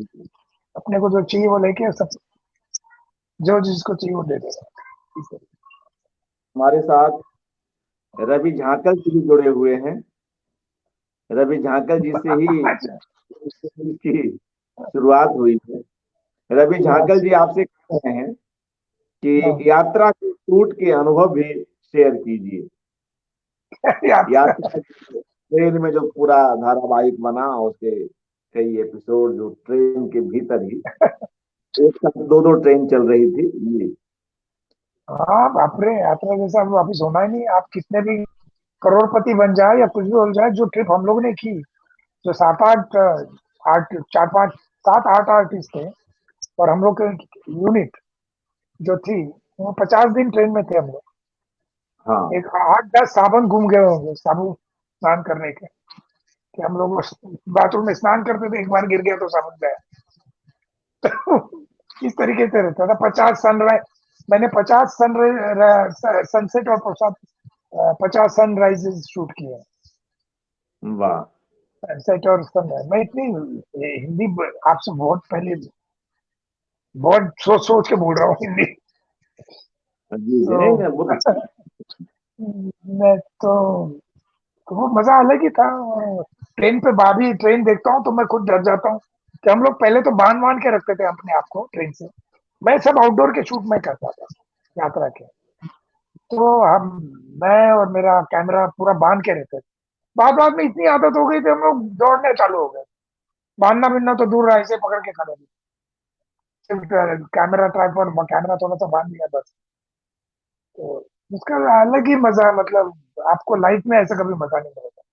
A: अपने को जो चाहिए वो लेके सब, जो जिसको चाहिए वो दे देगा।
B: हमारे साथ रवि झांकल जी भी जुड़े हुए हैं। रवि झांकल जी से ही
A: अच्छा,
B: इस फिल्म की शुरुआत हुई है। रवि झांकल जी आपसे कह रहे हैं
A: हाँ,
B: कि यात्रा के शूट के अनुभव भी शेयर कीजिए।
A: यात्रा।
B: यात्रा ट्रेन में जो पूरा धारावाहिक बना, उसके कई एपिसोड जो ट्रेन के भीतर ही, एक साथ दो दो ट्रेन चल रही थी जी।
A: हाँ बाप रे, यात्रा जैसा अब वापिस होना ही नहीं। आप कितने भी करोड़पति बन जाए या कुछ भी हो जाए, जो ट्रिप हम लोग ने की, जो 7-8 आठ 4-5 7-8 आर्टिस्ट थे, और हम लोग के यूनिट जो थी, वो 50 दिन ट्रेन में थे हम लोग।
B: हाँ
A: एक 8-10 साबुन घूम गए होंगे, साबुन स्नान करने के, कि हम लोग बाथरूम में स्नान करते थे, एक बार गिर गया तो साबुन गया। इस तरीके से रहता था। 50 सनराइज, मैंने 50 सनसेट और 50 सनराइजेस शूट किए हैं।
B: वाह
A: सनसेट और सनराइज, मैं इतनी हिंदी आपसे बहुत पहले, बहुत सोच सोच के बोल रहा हूँ हिंदी।
B: जी जी नहीं नहीं वो
A: तो मैं तो वो मजा अलग ही था। ट्रेन पे भाभी ट्रेन देखता हूँ तो मैं खुद डर जाता हूँ कि हम लोग पहले तो बांध के रखते थे अपने आप को ट्रेन से। मैं सब आउटडोर के शूट में करता था यात्रा के। तो हम मैं और मेरा कैमरा पूरा बांध के रहते थे। बाद में इतनी आदत हो गई थी, हम लोग दौड़ने चालू हो गए। बांधना बिनना तो दूर रहा, ऐसे पकड़ के खड़े थे। सिर्फ कैमरा ट्राइपॉड, कैमरा थोड़ा सा बांध लिया बस। तो उसका अलग ही मजा है, मतलब आपको लाइफ में ऐसा कभी मजा नहीं मिलेगा।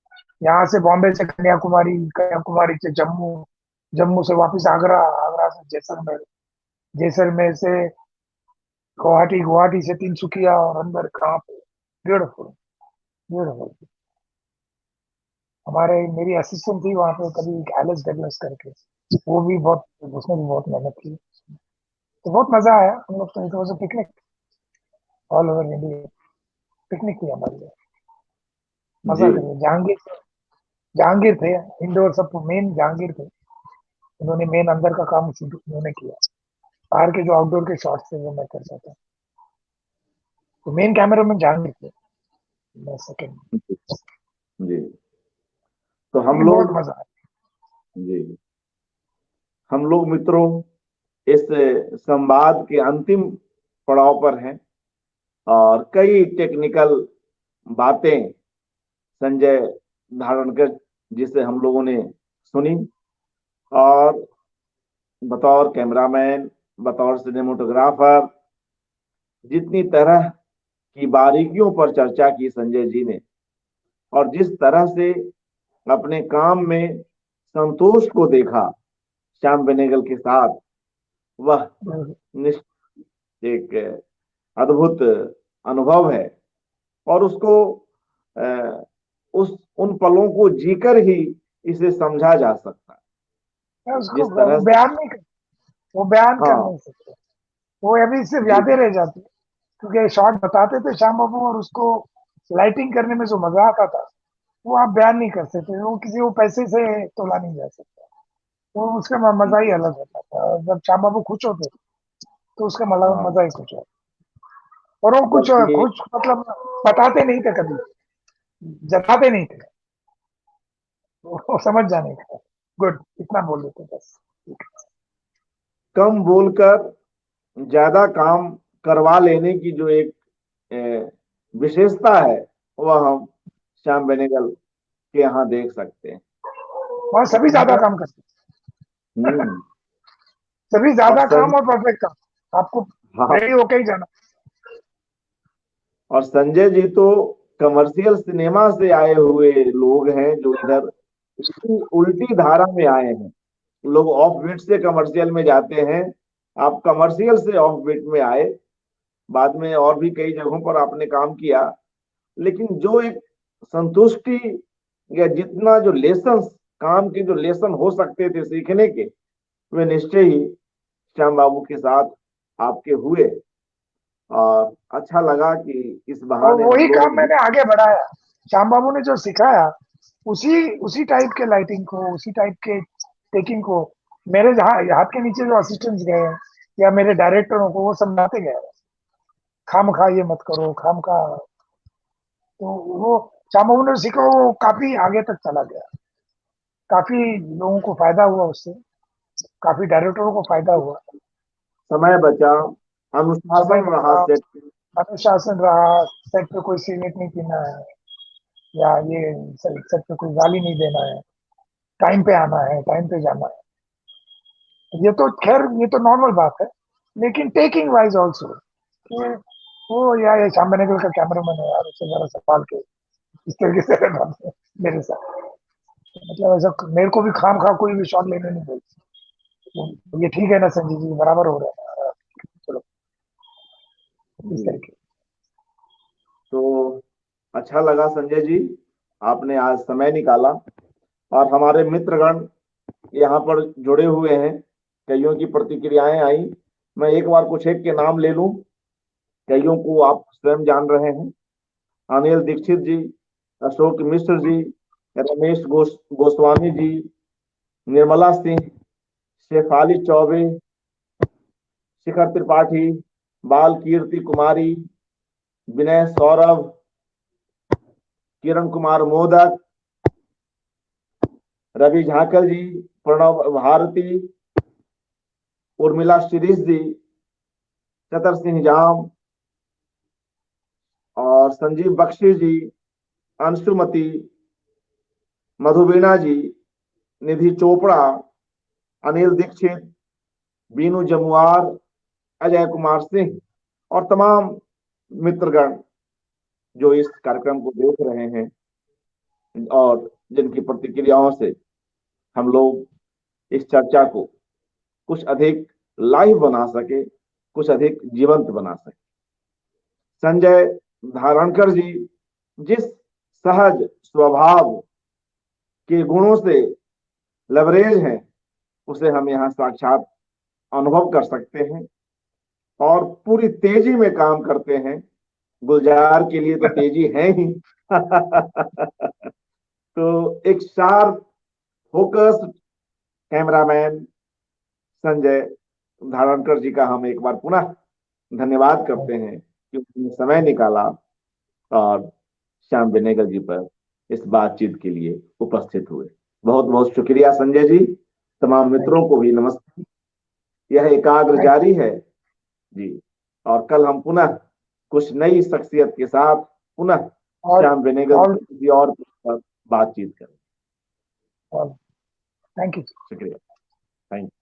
A: यहाँ से बॉम्बे से कन्याकुमारी, कन्याकुमारी से जम्मू, जम्मू से वापस आगरा, आगरा से जैसलमेर, जैसलमेर से गुवाहाटी, गुवाहाटी से तिनसुकिया और अंदर कहाँ पे। Beautiful, beautiful. हमारे मेरी असिस्टेंट थी वहां पे कभी, एलिस डगलस करके, वो भी बहुत, उसने भी बहुत मेहनत की। तो बहुत मजा आया हम लोग, तो it was a picnic all over India. Picnic थी हमारे लिए,
B: जी।
A: मजा करिए। जहांगीर, जहांगीर थे इंडोर, सब मेन जहांगीर थे। उन्होंने मेन अंदर का काम शुरू उन्होंने किया। बाहर के जो आउटडोर के शॉट्स थे वो मैं करता था। तो मेन कैमरा मैन जहांगीर थे, मैं सेकंड।
B: जी। तो हम
A: लेकिन बहुत
B: लोग,
A: मजा आया।
B: जी, हम लोग मित्रों इस संवाद के अंतिम पड़ाव पर हैं और कई टेक्निकल बातें संजय धारणकर जी से हम लोगों ने सुनी। और बतौर कैमरामैन, बतौर सिनेमेटोग्राफर, जितनी तरह की बारीकियों पर चर्चा की संजय जी ने, और जिस तरह से अपने काम में संतोष को देखा श्याम बेनेगल के साथ, वह एक अद्भुत अनुभव है। और उसको उस उन पलों को जीकर ही इसे समझा जा सकता है।
A: मैं उसको
B: जिस तरह से,
A: बयान नहीं कर, वो बयान कर
B: हाँ,
A: नहीं सकते। वो अभी सिर्फ
B: जी,
A: यादें रह जाती, क्योंकि शॉट बताते थे श्याम बाबू, और उसको लाइटिंग करने में जो मजा आता था वो आप बयान नहीं कर सकते। वो किसी को पैसे से तोला नहीं जा सकता। वो उसका मजा ही अलग होता था। और जब श्याम बाबू खुश होते तो उसका
B: हाँ,
A: मजा ही कुछ है। और वो कुछ
B: बस ये,
A: कुछ मतलब बताते नहीं थे कभी, जताते नहीं थे। वो समझ जाने का, गुड इतना बोल देते बस।
B: कम बोलकर ज्यादा काम करवा लेने की जो एक विशेषता है, वह हम श्याम बेनेगल के यहाँ देख सकते हैं।
A: वहाँ सभी ज्यादा
B: संजय,
A: काम करते,
B: हम्म,
A: सभी
B: और
A: ज्यादा काम
B: संजय,
A: और परफेक्ट काम। आपको
B: हाँ,
A: रेडी होके ही जाना।
B: और संजय जी तो कमर्शियल सिनेमा से आए हुए लोग हैं, जो इधर इसकी उल्टी धारा में आए हैं। लोग ऑफ बीट से कमर्शियल में जाते हैं, आप कमर्शियल से ऑफ बीट में आए। बाद में और भी कई जगहों पर आपने काम किया, लेकिन जो एक संतुष्टि, या जितना जो लेसन, काम के जो लेसन हो सकते थे सीखने के, वे निश्चय ही श्याम बाबू के साथ आपके हुए। और अच्छा लगा कि इस
A: और
B: बहाने हम
A: वही
B: लोग
A: काम मैंने आगे बढ़ाया। श्याम बाबू ने जो सिखाया, उसी उसी टाइप के लाइटिंग को, उसी टाइप के टेकिंग को मेरे जहाँ हाथ के नीचे जो असिस्टेंट्स गए हैं या मेरे डायरेक्टरों को, वो समझाते गए। खाम खा ये मत करो, खाम खा। तो वो श्याम बाबू ने सीखा, वो काफी आगे तक चला गया। काफी लोगों को फायदा हुआ उससे, काफी डायरेक्टरों को फायदा हुआ।
B: समय बचा,
A: समय
B: अनुशासन रहा
A: बचा,
B: सेट।
A: अनुशासन रहा। सेट पे कोई सिगरेट नहीं पीना है, या ये सेट पे कोई गाली नहीं देना है। टाइम पे आना है, टाइम पे जाना है। ये तो खैर ये तो नॉर्मल बात है। लेकिन टेकिंग वाइज ऑल्सो, वो यार ये श्याम बेनेगल का कैमरामैन है यार, उसे जरा संभाल के इस तरीके से रहना मेरे साथ। मतलब ऐसा मेरे को भी खाम खा कोई भी शॉट लेने नहीं बोलती। तो ये ठीक है ना संजय जी, बराबर हो रहा है। चलो, इस
B: जी,
A: तरीके।
B: तो अच्छा लगा संजय जी, आपने आज समय निकाला। और हमारे मित्रगण यहाँ पर जुड़े हुए हैं, कईयों की प्रतिक्रियाएं आई। मैं एक बार कुछ एक के नाम ले लूं, कईयों को आप स्वयं जान रहे हैं। अनिल दीक्षित जी, अशोक मिश्र जी, रमेश गोस्वामी जी, निर्मला सिंह, शेफाली चौबे, शिखर त्रिपाठी, बाल कीर्ति कुमारी, विनय सौरभ, किरण कुमार मोदक, रवि झाकल जी, प्रणव भारती, उर्मिला शिरीष जी, चतर सिंह जाम और संजीव बख्शी जी, अंशुमति, मधुवीणा जी, निधि चोपड़ा, अनिल दीक्षित, बीनू जमुआर, अजय कुमार सिंह और तमाम मित्रगण जो इस कार्यक्रम को देख रहे हैं और जिनकी प्रतिक्रियाओं से हम लोग इस चर्चा को कुछ अधिक लाइव बना सके, कुछ अधिक जीवंत बना सके। संजय धारणकर जी जिस सहज स्वभाव के गुणों से लबरेज हैं उसे हम यहाँ साक्षात अनुभव कर सकते हैं और पूरी तेजी में काम करते हैं। गुलजार के लिए तो तेजी है ही तो एक sharp focused cameraman Sanjay Dharankar जी का हम एक बार पुनः धन्यवाद करते हैं कि उन्होंने समय निकाला और श्याम बेनेगल जी पर इस बातचीत के लिए उपस्थित हुए। बहुत बहुत शुक्रिया संजय जी। तमाम मित्रों को भी नमस्ते। यह एकाग्र जारी है जी, और कल हम पुनः कुछ नई शख्सियत के साथ पुनः श्याम बेनेगल जी और बातचीत करें।
A: Thank you.
B: शुक्रिया। Thank you.